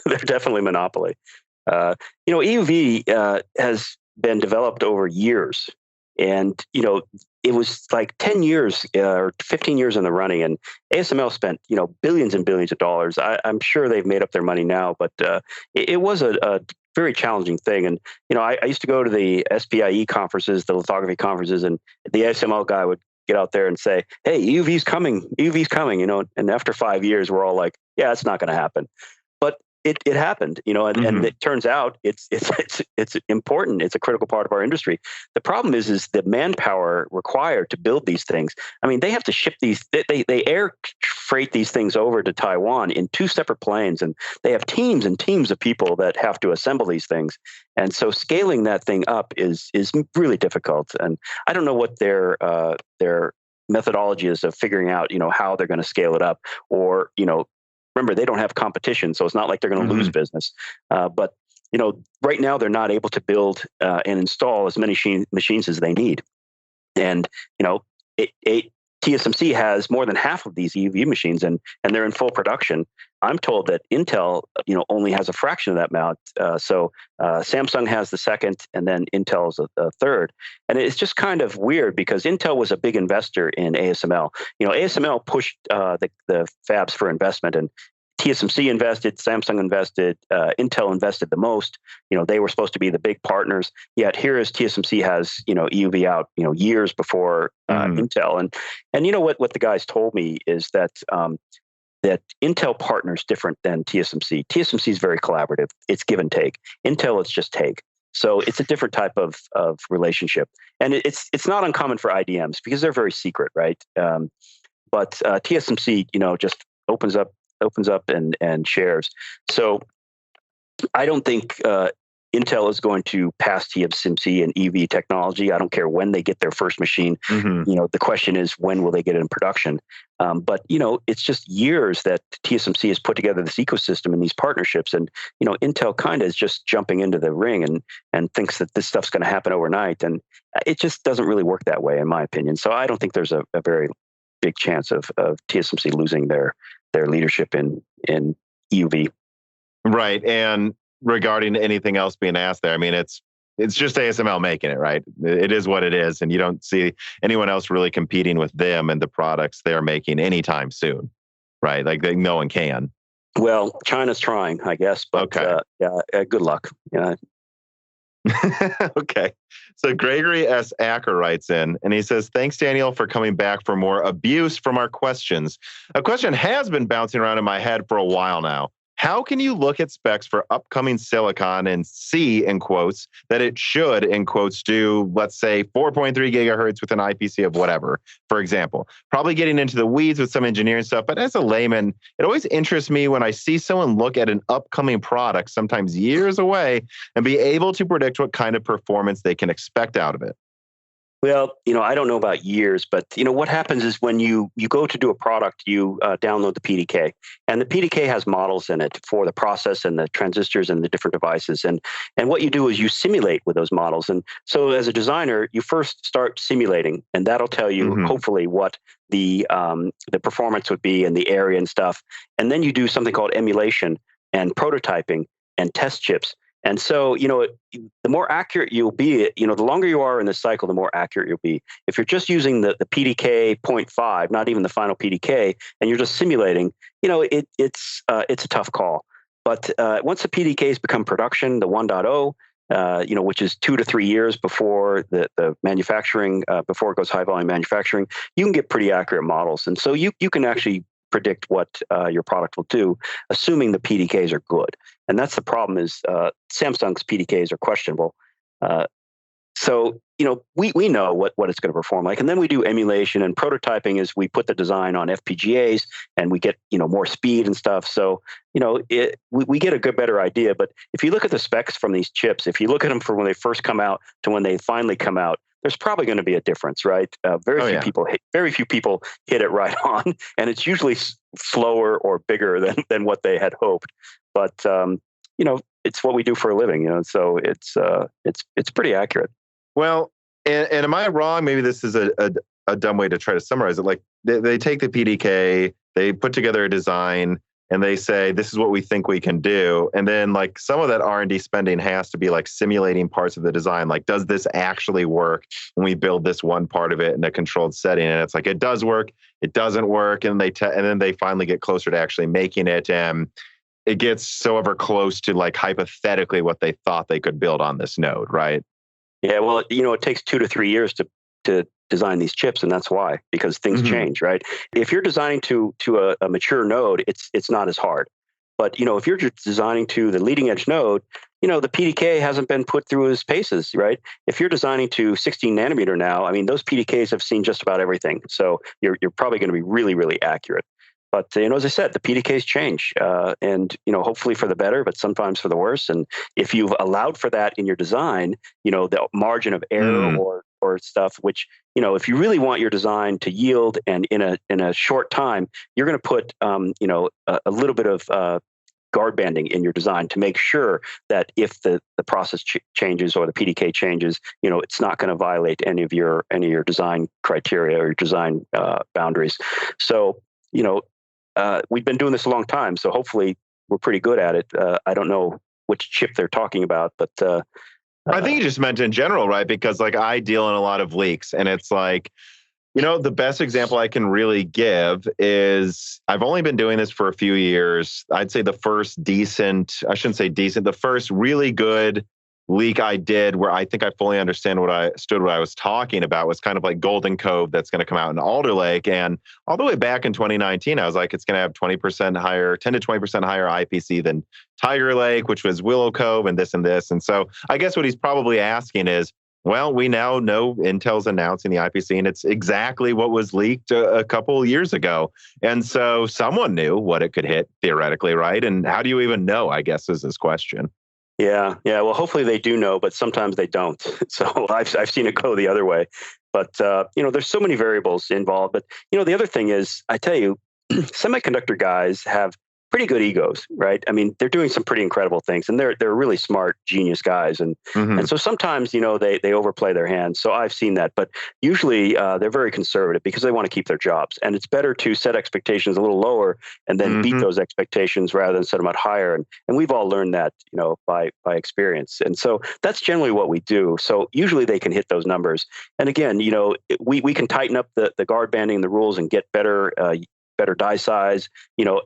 They're definitely a monopoly. EUV has been developed over years. And, it was like 10 years or 15 years in the running, and ASML spent, billions and billions of dollars. I'm sure they've made up their money now, but it was a very challenging thing. And, I used to go to the SPIE conferences, the lithography conferences, and the ASML guy would get out there and say, hey, EUV's coming, and after 5 years, we're all like, yeah, it's not going to happen. But it happened, and it turns out it's important. It's a critical part of our industry. The problem is the manpower required to build these things. I mean, they have to ship these. They air freight these things over to Taiwan in 2 separate planes, and they have teams and teams of people that have to assemble these things. And so scaling that thing up is really difficult. And I don't know what their methodology is of figuring out, how they're going to scale it up, or remember, they don't have competition, so it's not like they're going to lose business. But right now they're not able to build and install as many machines as they need. And TSMC has more than half of these EUV machines, and they're in full production. I'm told that Intel, only has a fraction of that amount. So Samsung has the second, and then Intel's a third. And it's just kind of weird because Intel was a big investor in ASML. ASML pushed the fabs for investment, and TSMC invested, Samsung invested, Intel invested the most. They were supposed to be the big partners. Yet here is TSMC has EUV out years before Intel. And what the guys told me is that that Intel partners different than TSMC. TSMC is very collaborative. It's give and take. Intel, it's just take. So it's a different type of relationship, and it's not uncommon for IDMs because they're very secret, right? But TSMC, just opens up and shares. So I don't think Intel is going to pass TSMC in EV technology. I don't care when they get their first machine. The question is, when will they get it in production? But it's just years that TSMC has put together this ecosystem and these partnerships, and Intel kind of is just jumping into the ring and thinks that this stuff's going to happen overnight, and it just doesn't really work that way, in my opinion. So I don't think there's a very big chance of TSMC losing their leadership in EUV. Right. And regarding anything else being asked there, I mean, it's just ASML making it, right? It is what it is. And you don't see anyone else really competing with them and the products they're making anytime soon, right? Like no one can. Well, China's trying, I guess. But okay. Good luck. Yeah. Okay. So Gregory S. Acker writes in, and he says, thanks, Daniel, for coming back for more abuse from our questions. A question has been bouncing around in my head for a while now. How can you look at specs for upcoming silicon and see, in quotes, that it should, in quotes, do, let's say, 4.3 gigahertz with an IPC of whatever, for example? Probably getting into the weeds with some engineering stuff, but as a layman, it always interests me when I see someone look at an upcoming product, sometimes years away, and be able to predict what kind of performance they can expect out of it. Well, I don't know about years, but what happens is when you go to do a product, you download the PDK, and the PDK has models in it for the process and the transistors and the different devices. And what you do is you simulate with those models. And so as a designer, you first start simulating, and that'll tell you hopefully what the performance would be and the area and stuff. And then you do something called emulation and prototyping and test chips. And so, the more accurate you'll be, the longer you are in the cycle, the more accurate you'll be. If you're just using the PDK 0.5, not even the final PDK, and you're just simulating, it's a tough call. But once the PDKs become production, the 1.0, which is 2 to 3 years before the manufacturing, before it goes high volume manufacturing, you can get pretty accurate models. And so you can actually predict what your product will do, assuming the PDKs are good. And that's the problem is Samsung's PDKs are questionable. So, we know what it's going to perform like. And then we do emulation, and prototyping is we put the design on FPGAs and we get, more speed and stuff. So, we get a better idea. But if you look at the specs from these chips, if you look at them from when they first come out to when they finally come out, there's probably going to be a difference, right? Very few people hit it right on, and it's usually slower or bigger than what they had hoped. But it's what we do for a living, so it's pretty accurate. Well, and am I wrong? Maybe this is a dumb way to try to summarize it. Like they take the PDK, they put together a design, and they say, this is what we think we can do. And then like some of that R&D spending has to be like simulating parts of the design. Like, does this actually work when we build this one part of it in a controlled setting? And it's like, it does work, it doesn't work. And and then they finally get closer to actually making it. And it gets so ever close to like hypothetically what they thought they could build on this node, right? Yeah, well, it takes 2 to 3 years to design these chips, and that's why, because things change, right? If you're designing to a mature node, it's not as hard. But if you're just designing to the leading edge node, the PDK hasn't been put through its paces, right? If you're designing to 16 nanometer now, I mean, those PDKs have seen just about everything, so you're probably going to be really, really accurate. But as I said, the PDKs change, and hopefully for the better, but sometimes for the worse. And if you've allowed for that in your design, the margin of error or stuff, which if you really want your design to yield and in a short time, you're going to put a little bit of guard banding in your design to make sure that if the process changes or the PDK changes, it's not going to violate any of your design criteria or your design boundaries. So we've been doing this a long time, so hopefully we're pretty good at it. I don't know which chip they're talking about, but I think you just meant in general, right? Because like I deal in a lot of leaks, and it's like, the best example I can really give is I've only been doing this for a few years. I'd say the first the first really good leak I did where I think I fully understood what I was talking about was kind of like Golden Cove that's going to come out in Alder Lake. And all the way back in 2019, I was like, it's going to have 10 to 20% higher IPC than Tiger Lake, which was Willow Cove and this and this. And so I guess what he's probably asking is, well, we now know Intel's announcing the IPC, and it's exactly what was leaked a couple years ago. And so someone knew what it could hit theoretically, right? And how do you even know, I guess, is this question. Yeah. Well, hopefully they do know, but sometimes they don't. So I've seen it go the other way. But there's so many variables involved. But the other thing is, I tell you, semiconductor guys have pretty good egos, right? I mean, they're doing some pretty incredible things, and they're really smart, genius guys, and so sometimes they overplay their hands. So I've seen that, but usually they're very conservative because they want to keep their jobs, and it's better to set expectations a little lower and then beat those expectations rather than set them out higher. And we've all learned that by experience, and so that's generally what we do. So usually they can hit those numbers, and again, we can tighten up the guard banding, the rules, and get better die size,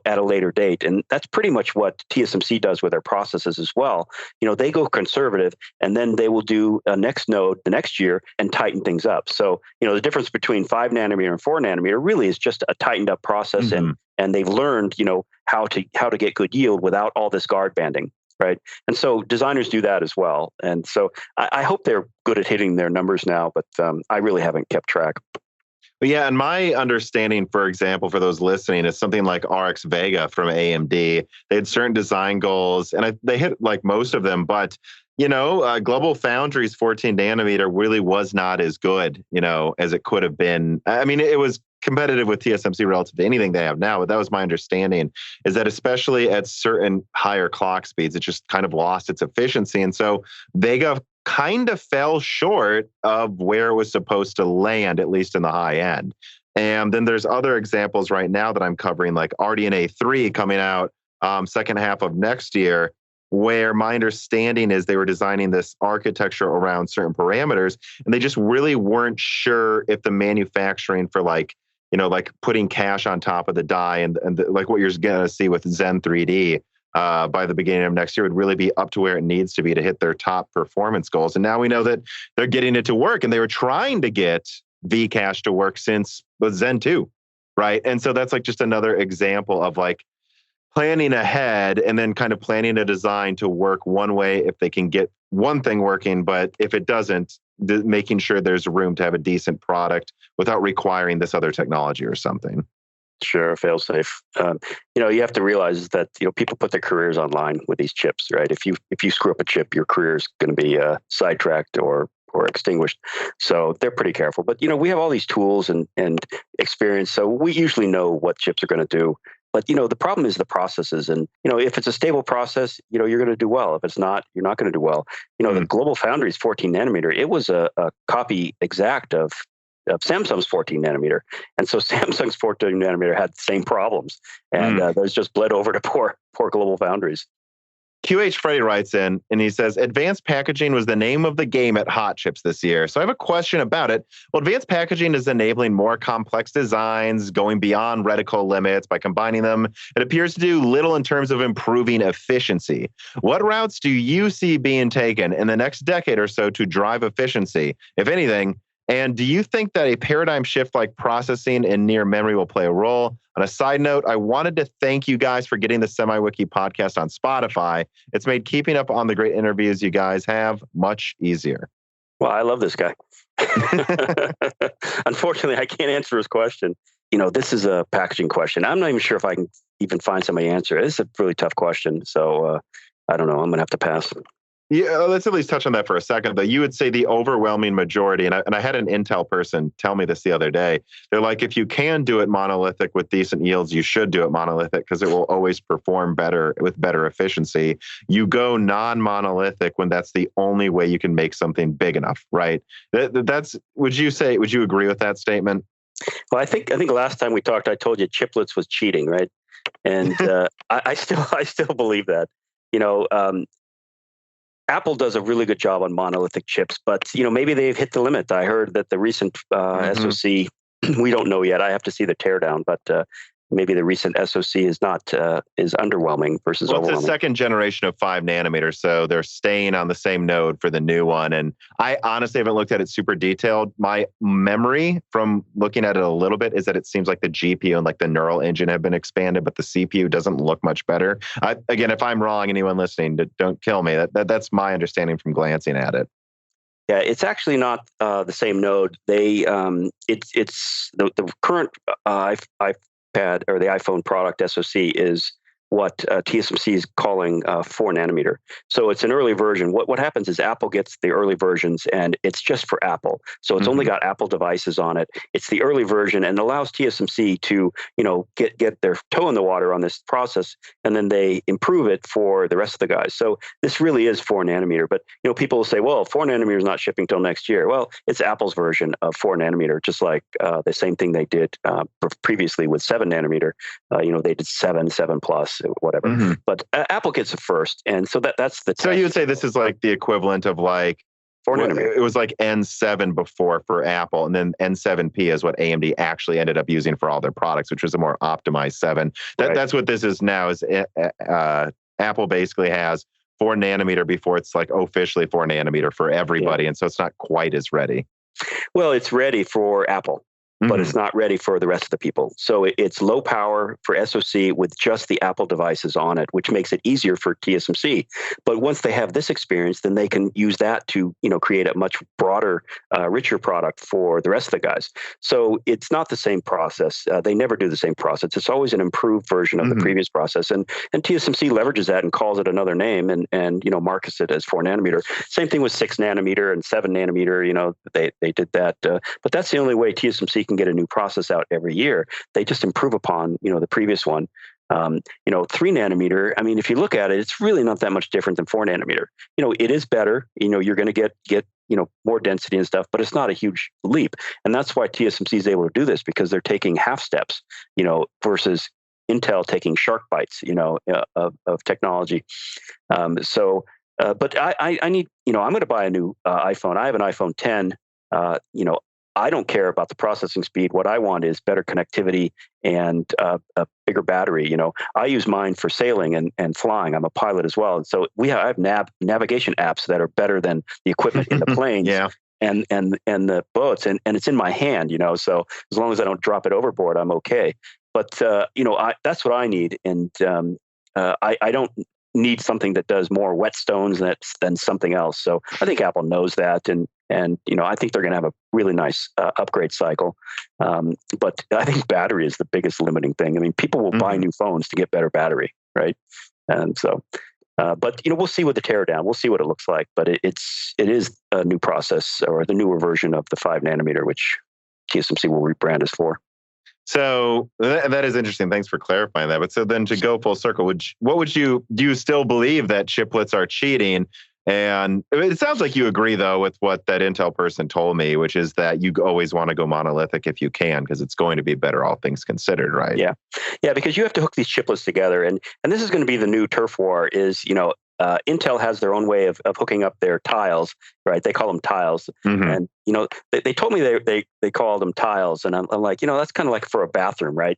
at a later date. And that's pretty much what TSMC does with their processes as well. They go conservative, and then they will do a next node the next year and tighten things up. So, the difference between 5 nanometer and 4 nanometer really is just a tightened up process. And they've learned, how to get good yield without all this guard banding. Right. And so designers do that as well. And so I hope they're good at hitting their numbers now, but I really haven't kept track. But yeah, and my understanding, for example, for those listening, is something like RX Vega from AMD. They had certain design goals, and they hit like most of them. But GlobalFoundries 14 nanometer really was not as good, as it could have been. I mean, it was competitive with TSMC relative to anything they have now. But that was my understanding, is that especially at certain higher clock speeds, it just kind of lost its efficiency. And so Vega kind of fell short of where it was supposed to land, at least in the high end. And then there's other examples right now that I'm covering, like RDNA 3 coming out second half of next year, where my understanding is they were designing this architecture around certain parameters, and they just really weren't sure if the manufacturing for like putting cache on top of the die and like what you're going to see with Zen 3D by the beginning of next year would really be up to where it needs to be to hit their top performance goals. And now we know that they're getting it to work, and they were trying to get Vcache to work since with Zen 2, right? And so that's like just another example of like planning ahead and then kind of planning a design to work one way if they can get one thing working, but if it doesn't, making sure there's room to have a decent product without requiring this other technology or something. Sure, fail safe. You have to realize that people put their careers online with these chips, right? If you screw up a chip, your career is going to be sidetracked or extinguished. So they're pretty careful. But we have all these tools and experience, so we usually know what chips are going to do. But the problem is the processes, and if it's a stable process, you're going to do well. If it's not, you're not going to do well. The GlobalFoundries 14 nanometer, it was a copy exact of Samsung's 14 nanometer. And so Samsung's 14 nanometer had the same problems. And those just bled over to poor GlobalFoundries. QH Freddy writes in and he says, advanced packaging was the name of the game at Hot Chips this year. So I have a question about it. Well, advanced packaging is enabling more complex designs, going beyond reticle limits by combining them. It appears to do little in terms of improving efficiency. What routes do you see being taken in the next decade or so to drive efficiency, if anything? And do you think that a paradigm shift like processing and near memory will play a role? On a side note, I wanted to thank you guys for getting the SemiWiki podcast on Spotify. It's made keeping up on the great interviews you guys have much easier. Well, I love this guy. Unfortunately, I can't answer his question. This is a packaging question. I'm not even sure if I can even find somebody to answer. It's a really tough question. So I don't know. I'm going to have to pass. Yeah, let's at least touch on that for a second, though. You would say the overwhelming majority, and I had an Intel person tell me this the other day. They're like, if you can do it monolithic with decent yields, you should do it monolithic because it will always perform better with better efficiency. You go non-monolithic when that's the only way you can make something big enough, right? Would you agree with that statement? Well, I think last time we talked, I told you chiplets was cheating, right? And I still believe that. Apple does a really good job on monolithic chips, but maybe they've hit the limit. I heard that the recent SoC, we don't know yet. I have to see the teardown, but maybe the recent SoC is not is underwhelming versus overwhelming. It's the second generation of 5 nanometers, so they're staying on the same node for the new one. And I honestly haven't looked at it super detailed. My memory from looking at it a little bit is that it seems like the GPU and like the neural engine have been expanded, but the CPU doesn't look much better. Again, if I'm wrong, anyone listening, don't kill me. That's my understanding from glancing at it. Yeah, it's actually not the same node. It's the current iPad or the iPhone product SoC is what TSMC is calling 4 nanometer. So it's an early version. What happens is Apple gets the early versions and it's just for Apple. So it's only got Apple devices on it. It's the early version and allows TSMC to, get their toe in the water on this process, and then they improve it for the rest of the guys. So this really is 4 nanometer. But people will say, well, 4 nanometer is not shipping till next year. Well, it's Apple's version of 4 nanometer, just like the same thing they did previously with 7 nanometer. They did 7 plus, whatever. But Apple gets it first, and so that's the test. So you would say this is like the equivalent of like 4 nanometer. It was like N7 before for Apple, and then N7P is what AMD actually ended up using for all their products, which was a more optimized 7. That's what this is now. Is Apple basically has 4 nanometer before it's like officially 4 nanometer for everybody, and so it's not quite as ready. Well, it's ready for Apple, but it's not ready for the rest of the people. So it's low power for SoC with just the Apple devices on it, which makes it easier for TSMC. But once they have this experience, then they can use that to, create a much broader, richer product for the rest of the guys. So it's not the same process. They never do the same process. It's always an improved version of the previous process. And TSMC leverages that and calls it another name and markets it as 4 nanometer. Same thing with 6 nanometer and 7 nanometer. They did that. But that's the only way TSMC can get a new process out every year. They just improve upon, the previous one. 3 nanometer, I mean, if you look at it, it's really not that much different than 4 nanometer. It is better. You're going to get more density and stuff, but it's not a huge leap. And that's why TSMC is able to do this, because they're taking half steps, versus Intel taking shark bites, of technology. But I need, I'm going to buy a new iPhone. I have an iPhone 10. I don't care about the processing speed. What I want is better connectivity and a bigger battery. I use mine for sailing and flying. I'm a pilot as well. And so I have navigation apps that are better than the equipment in the planes and the boats. And it's in my hand, so as long as I don't drop it overboard, I'm okay. But, that's what I need. And I don't need something that does more whetstones than something else. So I think Apple knows that. And I think they're going to have a really nice upgrade cycle. But I think battery is the biggest limiting thing. I mean, people will buy new phones to get better battery, right? And so, but we'll see with the teardown. We'll see what it looks like. But it is a new process, or the newer version of the 5 nanometer, which TSMC will rebrand as 4. So that is interesting. Thanks for clarifying that. But so then to go full circle, do you still believe that chiplets are cheating? And it sounds like you agree, though, with what that Intel person told me, which is that you always want to go monolithic if you can, because it's going to be better, all things considered, right? Yeah, because you have to hook these chiplets together, and this is going to be the new turf war. Is Intel has their own way of hooking up their tiles, right? They call them tiles, and they told me they called them tiles, and I'm like, that's kind of like for a bathroom, right?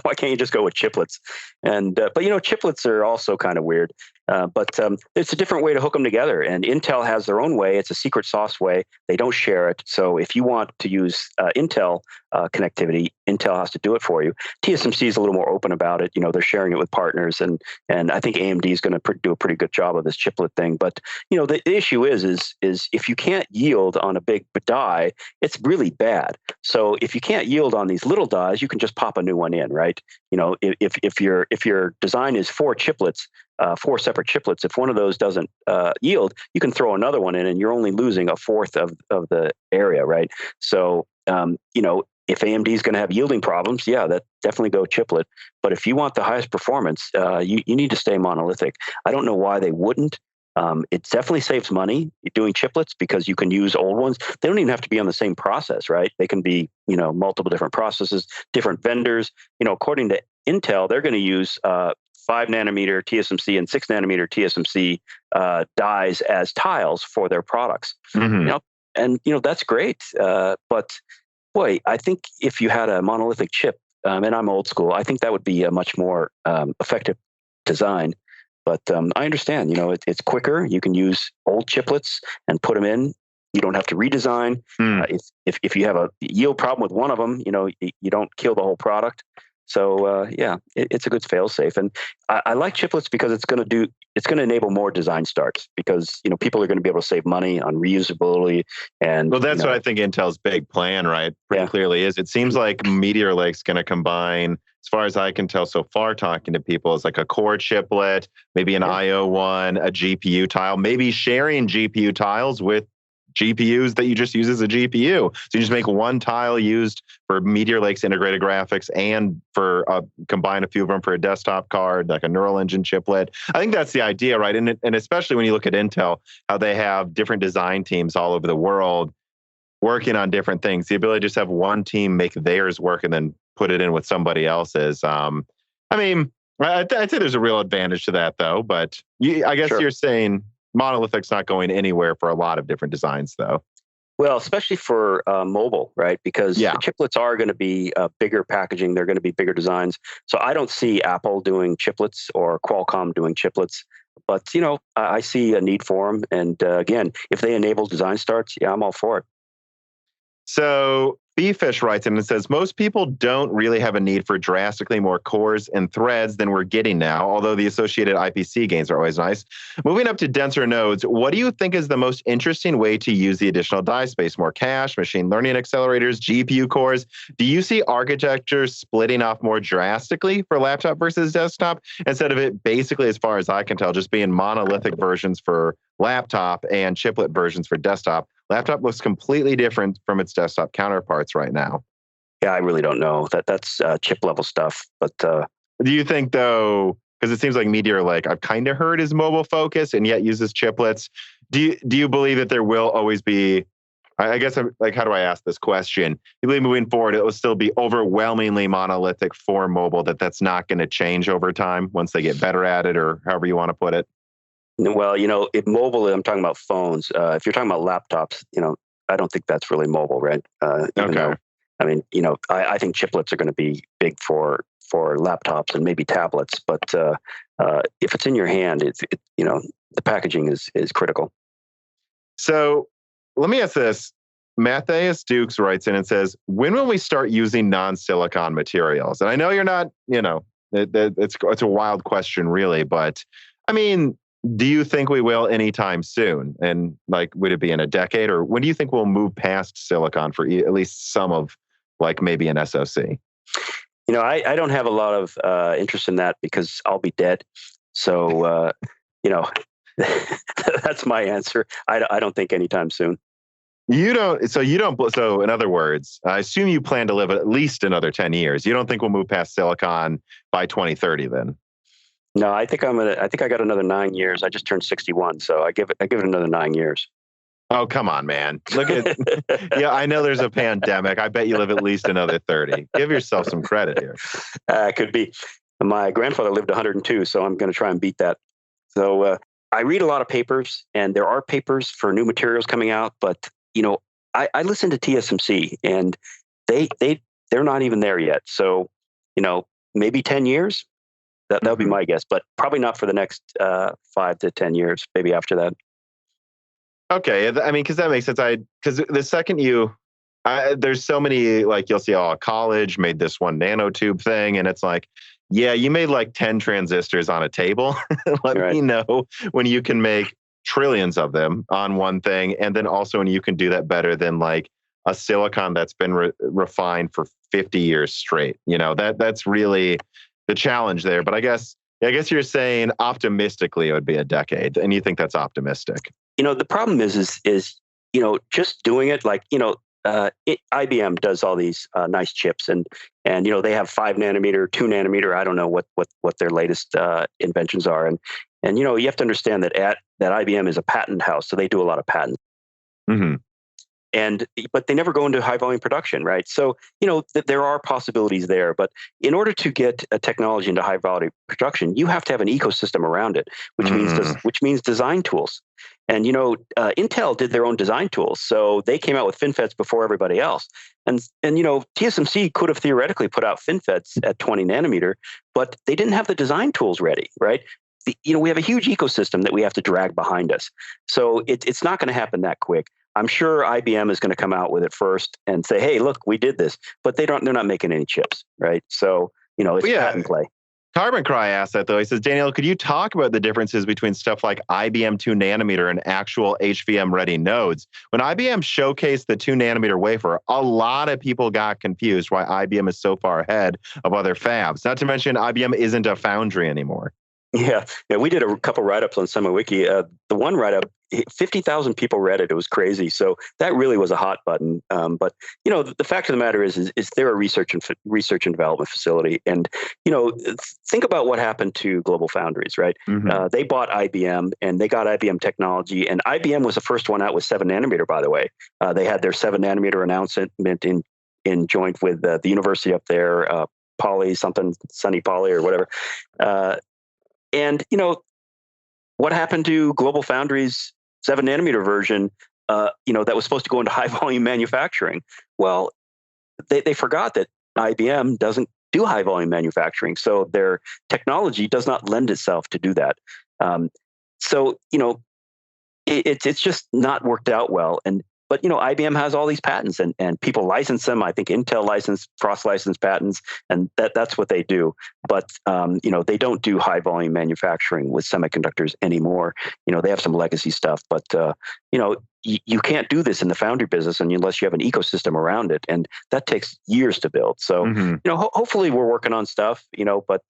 Why can't you just go with chiplets? And but chiplets are also kind of weird. But it's a different way to hook them together, and Intel has their own way. It's a secret sauce way. They don't share it. So if you want to use Intel connectivity, Intel has to do it for you. TSMC is a little more open about it. They're sharing it with partners, and I think AMD is going to do a pretty good job of this chiplet thing. But the issue is if you can't yield on a big die, it's really bad. So if you can't yield on these little dies, you can just pop a new one in, right? If your design is four chiplets. Four separate chiplets. If one of those doesn't yield, you can throw another one in, and you're only losing a fourth of the area, right? So, if AMD is going to have yielding problems, that definitely go chiplet. But if you want the highest performance, you need to stay monolithic. I don't know why they wouldn't. It definitely saves money doing chiplets because you can use old ones. They don't even have to be on the same process, right? They can be, multiple different processes, different vendors. According to Intel, they're going to use 5 nanometer TSMC and 6 nanometer TSMC dies as tiles for their products. And that's great. But boy, I think if you had a monolithic chip, and I'm old school, I think that would be a much more effective design. But I understand, it's quicker. You can use old chiplets and put them in. You don't have to redesign. If you have a yield problem with one of them, you don't kill the whole product. So it's a good fail-safe, and I like chiplets because it's going to enable more design starts because people are going to be able to save money on reusability. And that's what I think Intel's big plan, right? Pretty clearly is. It seems like Meteor Lake's going to combine, as far as I can tell so far, talking to people, is like a core chiplet, maybe an I/O one, a GPU tile, maybe sharing GPU tiles with GPUs that you just use as a GPU. So you just make one tile used for Meteor Lake's integrated graphics and for combine a few of them for a desktop card, like a neural engine chiplet. I think that's the idea, right? And especially when you look at Intel, how they have different design teams all over the world working on different things. The ability to just have one team make theirs work and then put it in with somebody else's. I'd say there's a real advantage to that, though. But I guess You're saying monolithic's not going anywhere for a lot of different designs, though. Well, especially for mobile, right? Because the chiplets are going to be bigger packaging. They're going to be bigger designs. So I don't see Apple doing chiplets or Qualcomm doing chiplets. But, I see a need for them. And again, if they enable design starts, I'm all for it. So Bfish writes in and says, most people don't really have a need for drastically more cores and threads than we're getting now, although the associated IPC gains are always nice. Moving up to denser nodes, what do you think is the most interesting way to use the additional die space? More cache, machine learning accelerators, GPU cores? Do you see architecture splitting off more drastically for laptop versus desktop, instead of it basically, as far as I can tell, just being monolithic versions for laptop and chiplet versions for desktop? Laptop looks completely different from its desktop counterparts right now. Yeah, I really don't know. That's chip level stuff. But do you think, though, because it seems like Meteor Lake, I've kind of heard, is mobile focused and yet uses chiplets. Do you believe that there will always be? I guess I'm like, how do I ask this question? You believe moving forward, it will still be overwhelmingly monolithic for mobile. That's not going to change over time once they get better at it, or however you want to put it. Well, if mobile, I'm talking about phones. If you're talking about laptops, I don't think that's really mobile, right? Okay. I think chiplets are going to be big for laptops and maybe tablets. But if it's in your hand, the packaging is critical. So let me ask this. Matthias Dukes writes in and says, when will we start using non-silicon materials? And I know you're not, it's a wild question, really, but do you think we will anytime soon? And would it be in a decade, or when do you think we'll move past silicon for at least some of, maybe an SoC? I don't have a lot of interest in that because I'll be dead. So, that's my answer. I don't think anytime soon. You don't. So in other words, I assume you plan to live at least another 10 years. You don't think we'll move past silicon by 2030 then? No, I think I think I got another 9 years. I just turned 61, so I give it another 9 years. Oh, come on, man. Look at, yeah, I know there's a pandemic. I bet you live at least another 30. Give yourself some credit here. Could be. My grandfather lived 102, so I'm going to try and beat that. So I read a lot of papers, and there are papers for new materials coming out, but I listen to TSMC, and they're not even there yet. So maybe 10 years. That would be my guess, but probably not for the next 5 to 10 years. Maybe after that. Okay, I mean, because that makes sense. Because the second there's so many, like, you'll see, college made this one nanotube thing, and it's like, yeah, you made like 10 transistors on a table. Let me know when you can make trillions of them on one thing, and then also when you can do that better than like a silicon that's been refined for 50 years straight. That's really the challenge there. But I guess you're saying optimistically it would be a decade, and you think that's optimistic. The problem is just doing it, like, IBM does all these nice chips, and they have 5 nanometer, 2 nanometer. I don't know what their latest inventions are, and you have to understand that IBM is a patent house, so they do a lot of patents. Mm-hmm. But they never go into high volume production, right? So there are possibilities there, but in order to get a technology into high volume production, you have to have an ecosystem around it, which means design tools. And Intel did their own design tools, so they came out with FinFETs before everybody else. And TSMC could have theoretically put out FinFETs at 20 nanometer, but they didn't have the design tools ready, right? We have a huge ecosystem that we have to drag behind us, so it's not going to happen that quick. I'm sure IBM is going to come out with it first and say, "Hey, look, we did this," but they're not making any chips, right? So it's patent play. Carbon Cry asked that, though. He says, Daniel, could you talk about the differences between stuff like IBM 2 nanometer and actual HVM-ready nodes? When IBM showcased the 2 nanometer wafer, a lot of people got confused why IBM is so far ahead of other fabs. Not to mention, IBM isn't a foundry anymore. Yeah, we did a couple write-ups on SemiWiki. The one write-up, 50,000 people read it. It was crazy. So that really was a hot button. But the fact of the matter is they're a research and development facility. And think about what happened to GlobalFoundries, right? Mm-hmm. They bought IBM, and they got IBM technology. And IBM was the first one out with 7 nanometer. By the way, they had their 7 nanometer announcement in joint with the university up there, Sunny Poly or whatever. And what happened to GlobalFoundries 7 nanometer version? That was supposed to go into high volume manufacturing. Well, they forgot that IBM doesn't do high volume manufacturing, so their technology does not lend itself to do that. It's just not worked out well. But IBM has all these patents, and people license them. I think Intel cross-license patents, and that's what they do. But they don't do high volume manufacturing with semiconductors anymore. They have some legacy stuff, but you can't do this in the foundry business unless you have an ecosystem around it, and that takes years to build. So hopefully we're working on stuff. But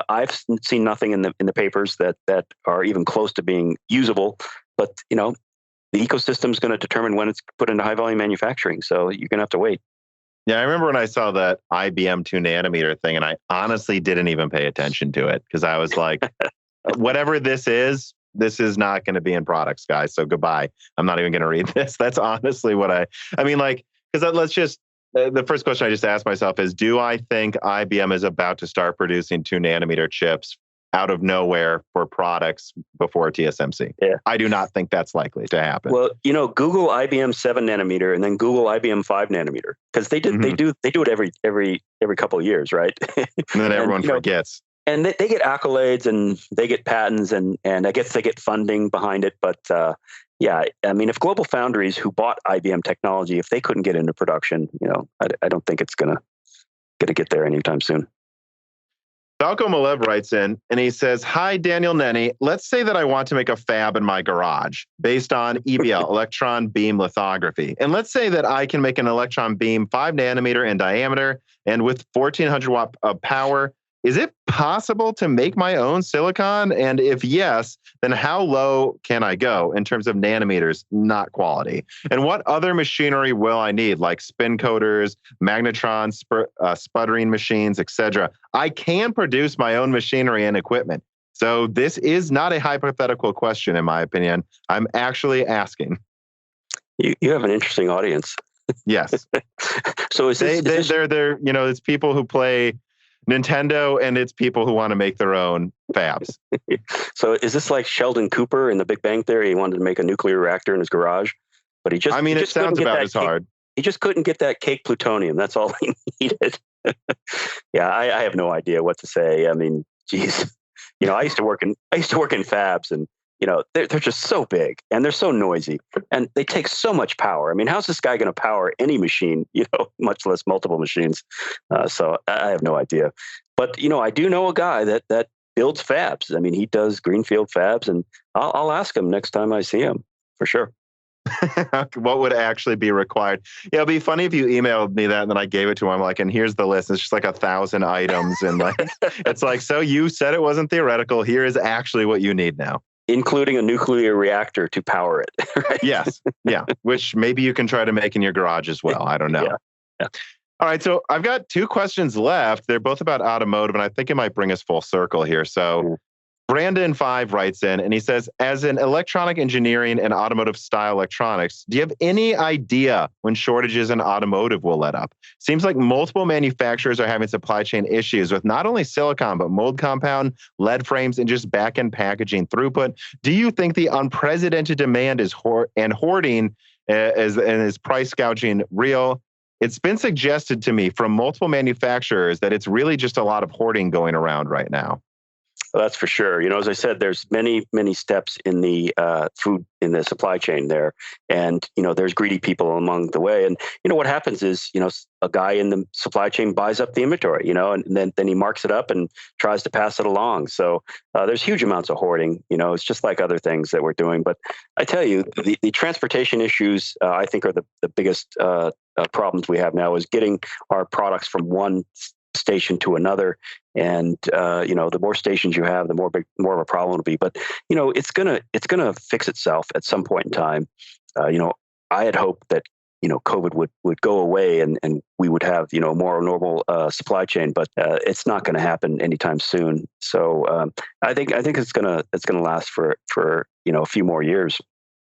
I've seen nothing in the papers that are even close to being usable. But the ecosystem is going to determine when it's put into high volume manufacturing. So you're going to have to wait. Yeah, I remember when I saw that IBM 2 nanometer thing, and I honestly didn't even pay attention to it because I was like, whatever this is not going to be in products, guys. So goodbye. I'm not even going to read this. That's honestly what I mean, like, because let's just, the first question I just asked myself is, do I think IBM is about to start producing 2 nanometer chips out of nowhere for products before TSMC? Yeah. I do not think that's likely to happen. Well, Google IBM 7 nanometer and then Google IBM 5 nanometer, because they do it every couple of years, right? And then everyone forgets. And they get accolades and they get patents and I guess they get funding behind it. But yeah, I mean, if GlobalFoundries, who bought IBM technology, if they couldn't get into production, I don't think it's gonna get there anytime soon. Falco Malev writes in, and he says, "Hi, Daniel Nenni. Let's say that I want to make a fab in my garage based on EBL, electron beam lithography. And let's say that I can make an electron beam 5 nanometer in diameter and with 1400 watt of power. Is it possible to make my own silicon? And if yes, then how low can I go in terms of nanometers, not quality? And what other machinery will I need, like spin coaters, magnetron, sputtering machines, etc.? I can produce my own machinery and equipment. So this is not a hypothetical question, in my opinion. I'm actually asking. You have an interesting audience. Yes. So they're it's people who play Nintendo and it's people who want to make their own fabs. So is this like Sheldon Cooper in The Big Bang Theory? He wanted to make a nuclear reactor in his garage, but it sounds about as hard. He just couldn't get that cake plutonium. That's all he needed. Yeah, I have no idea what to say. I mean, geez, I used to work in fabs, and they're just so big and they're so noisy and they take so much power. I mean, how's this guy going to power any machine? Much less multiple machines. So I have no idea. But I do know a guy that builds fabs. I mean, he does greenfield fabs, and I'll ask him next time I see him for sure. What would actually be required? Yeah, it'd be funny if you emailed me that and then I gave it to him. I'm like, and here's the list. It's just like 1,000 items. And like, it's like, so you said it wasn't theoretical. Here is actually what you need now. Including a nuclear reactor to power it. Right? Yes. Yeah. Which maybe you can try to make in your garage as well. I don't know. Yeah. All right. So I've got 2 questions left. They're both about automotive, and I think it might bring us full circle here. So Brandon 5 writes in and he says, as an electronic engineering and automotive style electronics, do you have any idea when shortages in automotive will let up? Seems like multiple manufacturers are having supply chain issues with not only silicon, but mold compound, lead frames, and just back-end packaging throughput. Do you think the unprecedented demand is hoarding is price gouging real? It's been suggested to me from multiple manufacturers that it's really just a lot of hoarding going around right now. Well, that's for sure. As I said, there's many steps in the food in the supply chain there, and there's greedy people along the way. And what happens is a guy in the supply chain buys up the inventory, and then he marks it up and tries to pass it along. So there's huge amounts of hoarding. It's just like other things that we're doing. But I tell you, the transportation issues I think are the biggest problems we have now is getting our products from one station to another, and the more stations you have, the more of a problem it'll be. But it's gonna fix itself at some point in time. I had hoped that COVID would go away and we would have more normal supply chain, but it's not going to happen anytime soon. So I think it's gonna last for a few more years.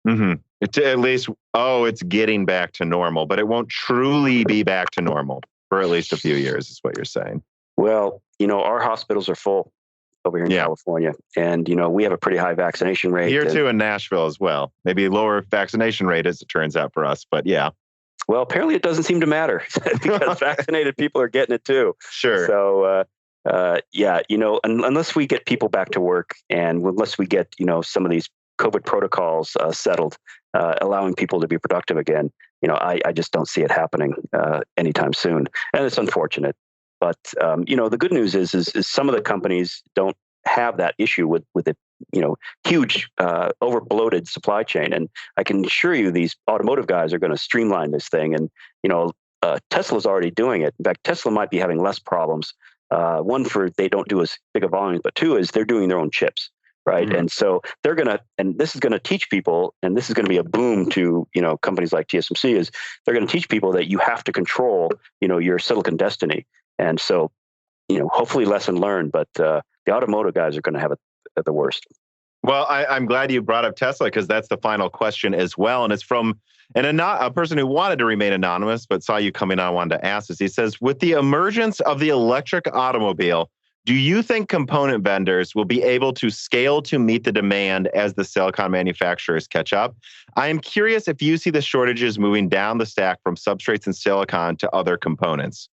Mm-hmm. At least it's getting back to normal, but it won't truly be back to normal for at least a few years, is what you're saying. Well, our hospitals are full over here in California, and we have a pretty high vaccination rate. Here too in Nashville as well. Maybe lower vaccination rate as it turns out for us, but yeah. Well, apparently it doesn't seem to matter because vaccinated people are getting it too. Sure. So unless we get people back to work, and unless we get some of these COVID protocols settled, allowing people to be productive again, I just don't see it happening anytime soon, and it's unfortunate. But the good news is some of the companies don't have that issue with the huge overbloated supply chain, and I can assure you these automotive guys are going to streamline this thing, and Tesla's already doing it. In fact, Tesla might be having less problems. One, they don't do as big a volume, but 2 is they're doing their own chips. Right. Mm-hmm. And so and this is going to teach people, and this is going to be a boom to, companies like TSMC, is they're going to teach people that you have to control, your silicon destiny. And so, hopefully lesson learned, but the automotive guys are going to have it at the worst. Well, I'm glad you brought up Tesla, because that's the final question as well. And it's from a person who wanted to remain anonymous, but saw you coming on, wanted to ask this. He says, with the emergence of the electric automobile, do you think component vendors will be able to scale to meet the demand as the silicon manufacturers catch up? I am curious if you see the shortages moving down the stack from substrates and silicon to other components.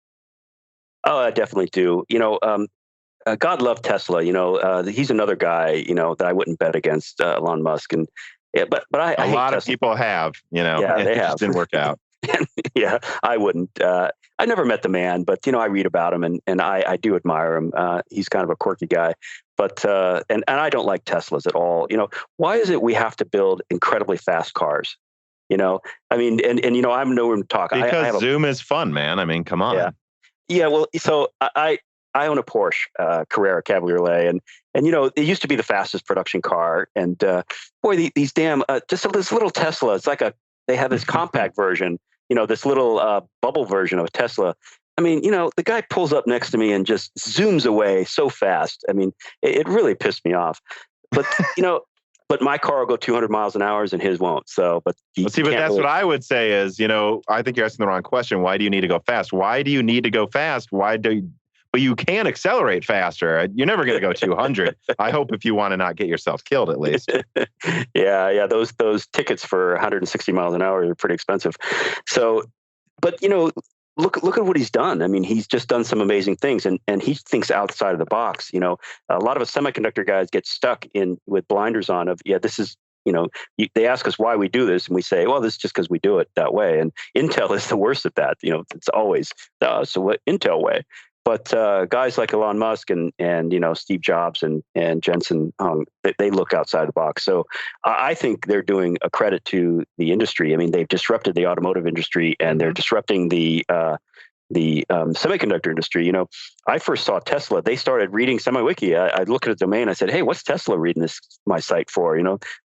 Oh, I definitely do. God love Tesla. He's another guy, that I wouldn't bet against Elon Musk. And but I a lot of Tesla. People have, yeah, they have. It just didn't work out. Yeah, I wouldn't. I never met the man, but I read about him, and I do admire him. He's kind of a quirky guy, but and I don't like Teslas at all. Why is it we have to build incredibly fast cars? I mean, and I'm nowhere to talk. Because Zoom is fun, man. I mean, come on. Yeah. Well, so I own a Porsche Carrera Cabriolet, and it used to be the fastest production car, and boy, these damn just this little Tesla. It's like they have this compact version. This little bubble version of a Tesla. I mean, the guy pulls up next to me and just zooms away so fast. I mean, it really pissed me off. But, but my car will go 200 miles an hour and his won't. So, but but that's what I would say is, I think you're asking the wrong question. Why do you need to go fast? Why do you need to go fast? But you can accelerate faster. You're never going to go 200. I hope if you want to not get yourself killed, at least. Yeah. Those tickets for 160 miles an hour are pretty expensive. So, but look at what he's done. I mean, he's just done some amazing things, and he thinks outside of the box. A lot of us semiconductor guys get stuck in with blinders on of, this is, they ask us why we do this, and we say, well, this is just because we do it that way. And Intel is the worst at that. It's always so what Intel way. But guys like Elon Musk and Steve Jobs and Jensen Huang, they look outside the box. So I think they're doing a credit to the industry. I mean, they've disrupted the automotive industry, and they're disrupting the semiconductor industry. I first saw Tesla. They started reading SemiWiki. I looked at a domain. I said, "Hey, what's Tesla reading my site for?"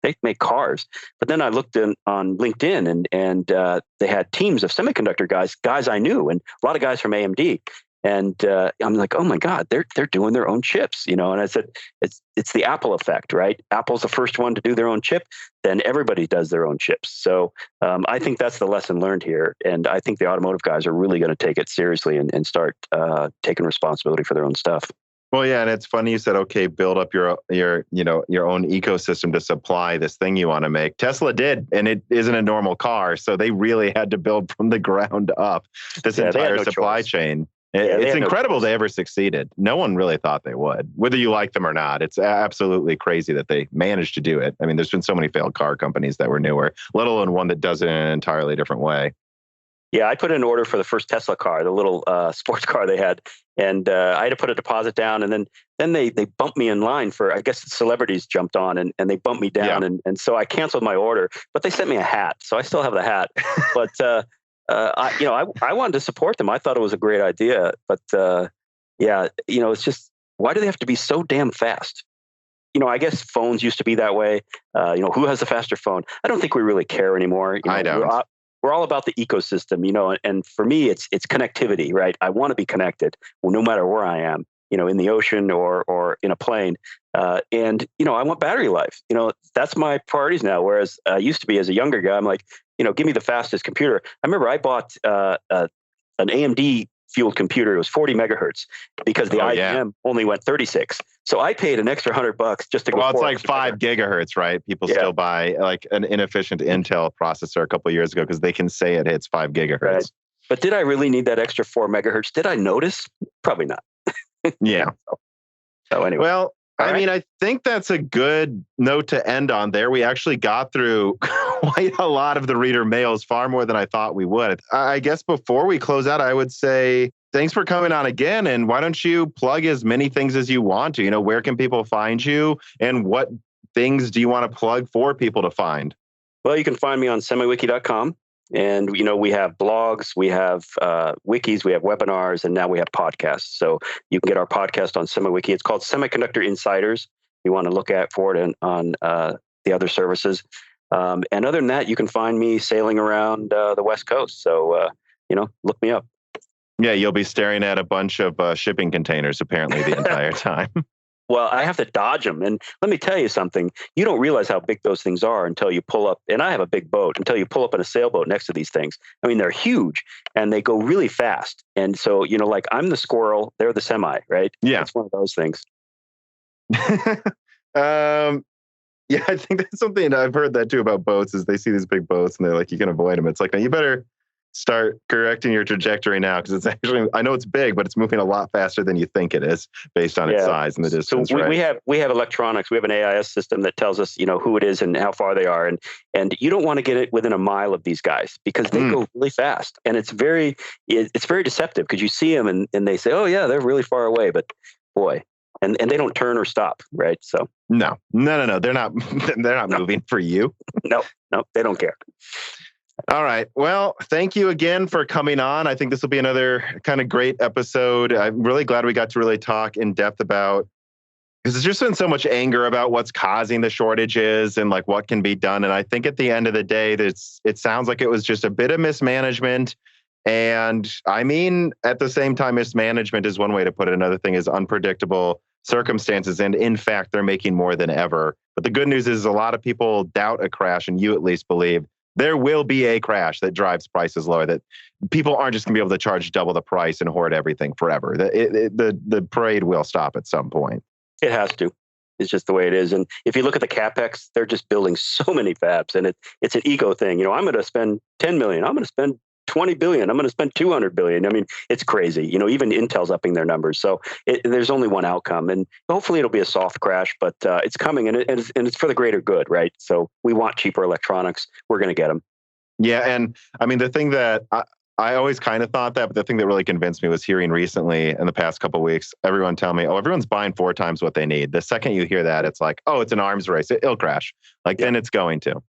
They make cars. But then I looked on LinkedIn, and they had teams of semiconductor guys I knew, and a lot of guys from AMD. And I'm like, oh my God, they're doing their own chips, And I said, it's the Apple effect, right? Apple's the first one to do their own chip, then everybody does their own chips. So I think that's the lesson learned here, and I think the automotive guys are really going to take it seriously and start taking responsibility for their own stuff. Well, yeah, and it's funny you said, okay, build up your own ecosystem to supply this thing you want to make. Tesla did, and it isn't a normal car, so they really had to build from the ground up this entire supply chain. It's incredible they ever succeeded. No one really thought they would, whether you like them or not. It's absolutely crazy that they managed to do it. I mean, there's been so many failed car companies that were newer, let alone one that does it in an entirely different way. Yeah, I put in an order for the first Tesla car, the little sports car they had, and I had to put a deposit down, and then they bumped me in line for, I guess, the celebrities jumped on and they bumped me down, and so I canceled my order, but they sent me a hat, so I still have the hat, but. I wanted to support them. I thought it was a great idea, but it's just, why do they have to be so damn fast? I guess phones used to be that way. Who has the faster phone? I don't think we really care anymore. I don't. We're all about the ecosystem, and for me, it's connectivity, right? I want to be connected, no matter where I am, in the ocean or in a plane. And I want battery life. That's my priorities now. Whereas I used to be, as a younger guy, I'm like, give me the fastest computer. I remember I bought an AMD fueled computer. It was 40 megahertz because the IBM only went 36. So I paid an extra $100 just to go. Well, it's like 5 gigahertz, right? People still buy like an inefficient Intel processor a couple of years ago because they can say it hits 5 gigahertz. Right. But did I really need that extra 4 megahertz? Did I notice? Probably not. Yeah. So anyway. Well, I mean, I think that's a good note to end on there. We actually got through quite a lot of the reader mails, far more than I thought we would. I guess before we close out, I would say thanks for coming on again. And why don't you plug as many things as you want to? Where can people find you? And what things do you want to plug for people to find? Well, you can find me on semiwiki.com. And, we have blogs, we have wikis, we have webinars, and now we have podcasts. So you can get our podcast on SemiWiki. It's called Semiconductor Insiders. You want to look for it on the other services. And other than that, you can find me sailing around the West Coast. So, look me up. Yeah, you'll be staring at a bunch of shipping containers, apparently, the entire time. Well, I have to dodge them. And let me tell you something. You don't realize how big those things are until you pull up. And I have a big boat until you pull up in a sailboat next to these things. I mean, they're huge and they go really fast. And so, like I'm the squirrel, they're the semi, right? Yeah. It's one of those things. Yeah, I think that's something I've heard that too about boats is they see these big boats and they're like, you can avoid them. It's like, now you better start correcting your trajectory now because it's actually, I know it's big, but it's moving a lot faster than you think it is based on its size and the distance. So we have electronics. We have an AIS system that tells us, who it is and how far they are. And you don't want to get it within a mile of these guys because they go really fast. And it's very deceptive because you see them and they say, oh yeah, they're really far away, but boy. And they don't turn or stop, right? So no, they're not moving for you. No, they don't care. All right. Well, thank you again for coming on. I think this will be another kind of great episode. I'm really glad we got to really talk in depth about, because there's just been so much anger about what's causing the shortages and like what can be done. And I think at the end of the day, it sounds like it was just a bit of mismanagement And I mean, at the same time, mismanagement is one way to put it. Another thing is unpredictable circumstances. And in fact, they're making more than ever. But the good news is a lot of people doubt a crash, and you at least believe there will be a crash that drives prices lower, that people aren't just going to be able to charge double the price and hoard everything forever. The parade will stop at some point. It has to. It's just the way it is. And if you look at the CapEx, they're just building so many fabs, and it's an ego thing. I'm going to spend 10 million. I'm going to spend 20 billion. I'm going to spend 200 billion. I mean, it's crazy. Even Intel's upping their numbers. So there's only one outcome, and hopefully it'll be a soft crash, but it's coming, and it's for the greater good, right? So we want cheaper electronics. We're going to get them. Yeah. And I mean, the thing that I always kind of thought that, but the thing that really convinced me was hearing recently in the past couple of weeks, everyone tell me, everyone's buying 4 times what they need. The second you hear that, it's like, it's an arms race. It'll crash. Then it's going to.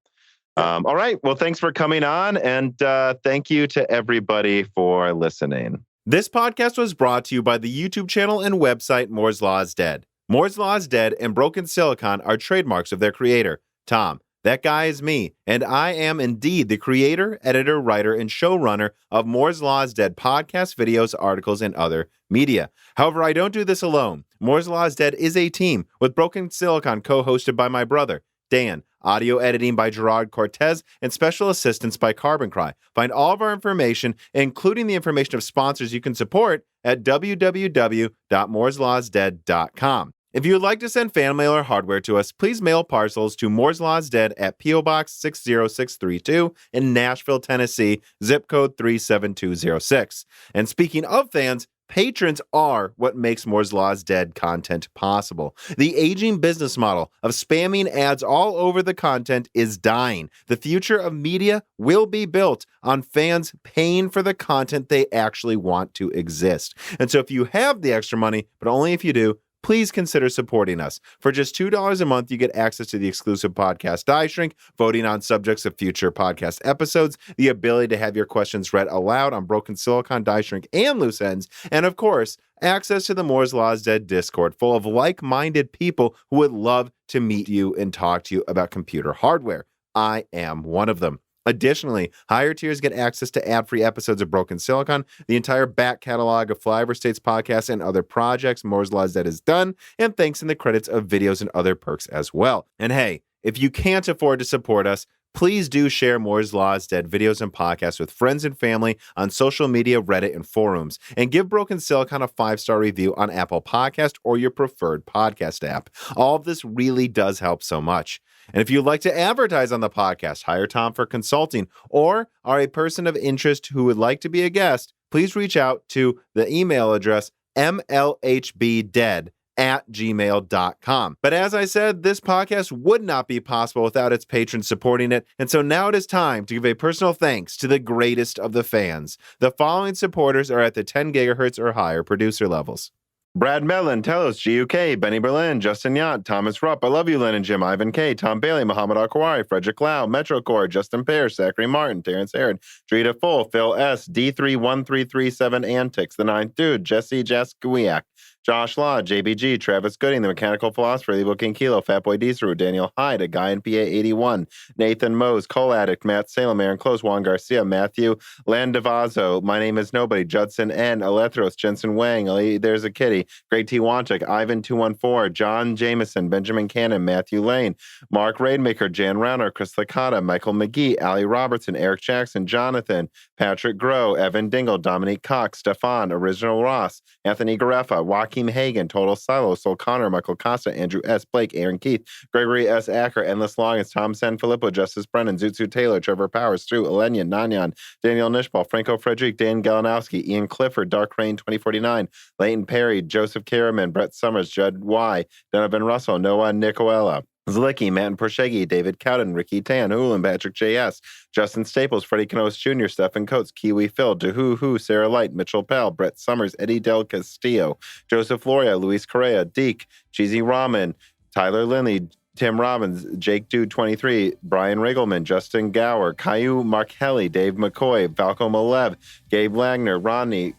All right. Well, thanks for coming on. And thank you to everybody for listening. This podcast was brought to you by the YouTube channel and website Moore's Law is Dead. Moore's Law is Dead and Broken Silicon are trademarks of their creator, Tom. That guy is me, and I am indeed the creator, editor, writer, and showrunner of Moore's Law is Dead podcasts, videos, articles, and other media. However, I don't do this alone. Moore's Law is Dead is a team with Broken Silicon co-hosted by my brother, Dan, audio editing by Gerard Cortez, and special assistance by Carbon Cry. Find all of our information, including the information of sponsors you can support, at www.mooreslawsdead.com. If you would like to send fan mail or hardware to us, please mail parcels to Moore's Law is Dead at P.O. Box 60632 in Nashville, Tennessee, zip code 37206. And speaking of fans, patrons are what makes Moore's Law is Dead content possible. The aging business model of spamming ads all over the content is dying. The future of media will be built on fans paying for the content they actually want to exist. And so if you have the extra money, but only if you do, please consider supporting us. For just $2 a month, you get access to the exclusive podcast Die Shrink, voting on subjects of future podcast episodes, the ability to have your questions read aloud on Broken Silicon, Die Shrink, and Loose Ends, and of course, access to the Moore's Law is Dead Discord full of like-minded people who would love to meet you and talk to you about computer hardware. I am one of them. Additionally, higher tiers get access to ad-free episodes of Broken Silicon, the entire back catalog of Flyover States podcasts and other projects Moore's Law is Dead has done, and thanks in the credits of videos and other perks as well. And hey, if you can't afford to support us, please do share Moore's Law is Dead videos and podcasts with friends and family on social media, Reddit, and forums. And give Broken Silicon a 5-star review on Apple Podcast or your preferred podcast app. All of this really does help so much. And if you'd like to advertise on the podcast, hire Tom for consulting, or are a person of interest who would like to be a guest, please reach out to the email address mlhbdead@gmail.com. But as I said, this podcast would not be possible without its patrons supporting it. And so now it is time to give a personal thanks to the greatest of the fans. The following supporters are at the 10 gigahertz or higher producer levels: Brad Mellon, Telos, GUK, Benny Berlin, Justin Yant, Thomas Rupp, I Love You, Lynn and Jim, Ivan K, Tom Bailey, Muhammad Al-Kawari, Frederick Lau, Metrocore, Justin Pear, Zachary Martin, Terrence Herod, Drita Full, Phil S, D31337 Antics, The Ninth Dude, Jesse Jaskiwiak, Josh Law, JBG, Travis Gooding, The Mechanical Philosopher, Evil King Kilo, Fatboy Deesru, Daniel Hyde, A Guy in PA 81, Nathan Mose, Cole Addict, Matt Salem, Aaron Close, Juan Garcia, Matthew Landavazo, My Name is Nobody, Judson N, Alethros, Jensen Wang, There's a Kitty, Greg T. Wanchik, Ivan 214, John Jameson, Benjamin Cannon, Matthew Lane, Mark Raidmaker, Jan Rauner, Chris Licata, Michael McGee, Ali Robertson, Eric Jackson, Jonathan, Patrick Groh, Evan Dingle, Dominique Cox, Stefan, Original Ross, Anthony Gareffa, Joaquin Hagan, Total Silo, Sol Connor, Michael Costa, Andrew S. Blake, Aaron Keith, Gregory S. Acker, Endless Longest, Tom Sanfilippo, Justice Brennan, Zutsu Taylor, Trevor Powers, Stu, Elenian, Nanyan, Daniel Nishbal, Franco Frederick, Dan Galanowski, Ian Clifford, Dark Rain 2049, Leighton Perry, Joseph Karaman, Brett Summers, Judd Y, Donovan Russell, Noah Nicoella, Zlicky, Matt Porshegi, David Cowden, Ricky Tan, Hoolan, Patrick J.S., Justin Staples, Freddie Canoas Jr., Stephen Coates, Kiwi Phil, Dehu, Sarah Light, Mitchell Pell, Brett Summers, Eddie Del Castillo, Joseph Loria, Luis Correa, Deke, Cheesy Ramen, Tyler Lindley, Tim Robbins, Jake Dude 23, Brian Riggleman, Justin Gower, Caillou Markelli, Dave McCoy, Valco Malev, Gabe Langner, Rodney,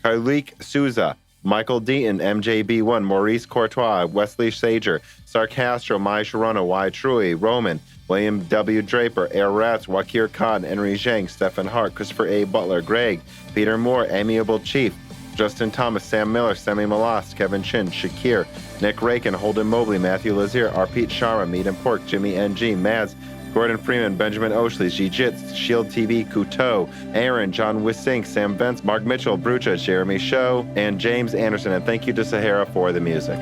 Karlik Souza, Michael Deaton, MJB1, Maurice Courtois, Wesley Sager, Sarcastro, Mai Sharono, Y. Trui, Roman, William W. Draper, Air Rats, Wakir Khan, Henry Zhang, Stephen Hart, Christopher A. Butler, Greg, Peter Moore, Amiable Chief, Justin Thomas, Sam Miller, Semi Malas, Kevin Chin, Shakir, Nick Rakin, Holden Mobley, Matthew Lazier, Arpit Sharma, Meat and Pork, Jimmy NG, Mads, Gordon Freeman, Benjamin Oshley, G-Jits, Shield TV, Couteau, Aaron, John Wissink, Sam Vance, Mark Mitchell, Brucha, Jeremy Show, and James Anderson. And thank you to Sahara for the music.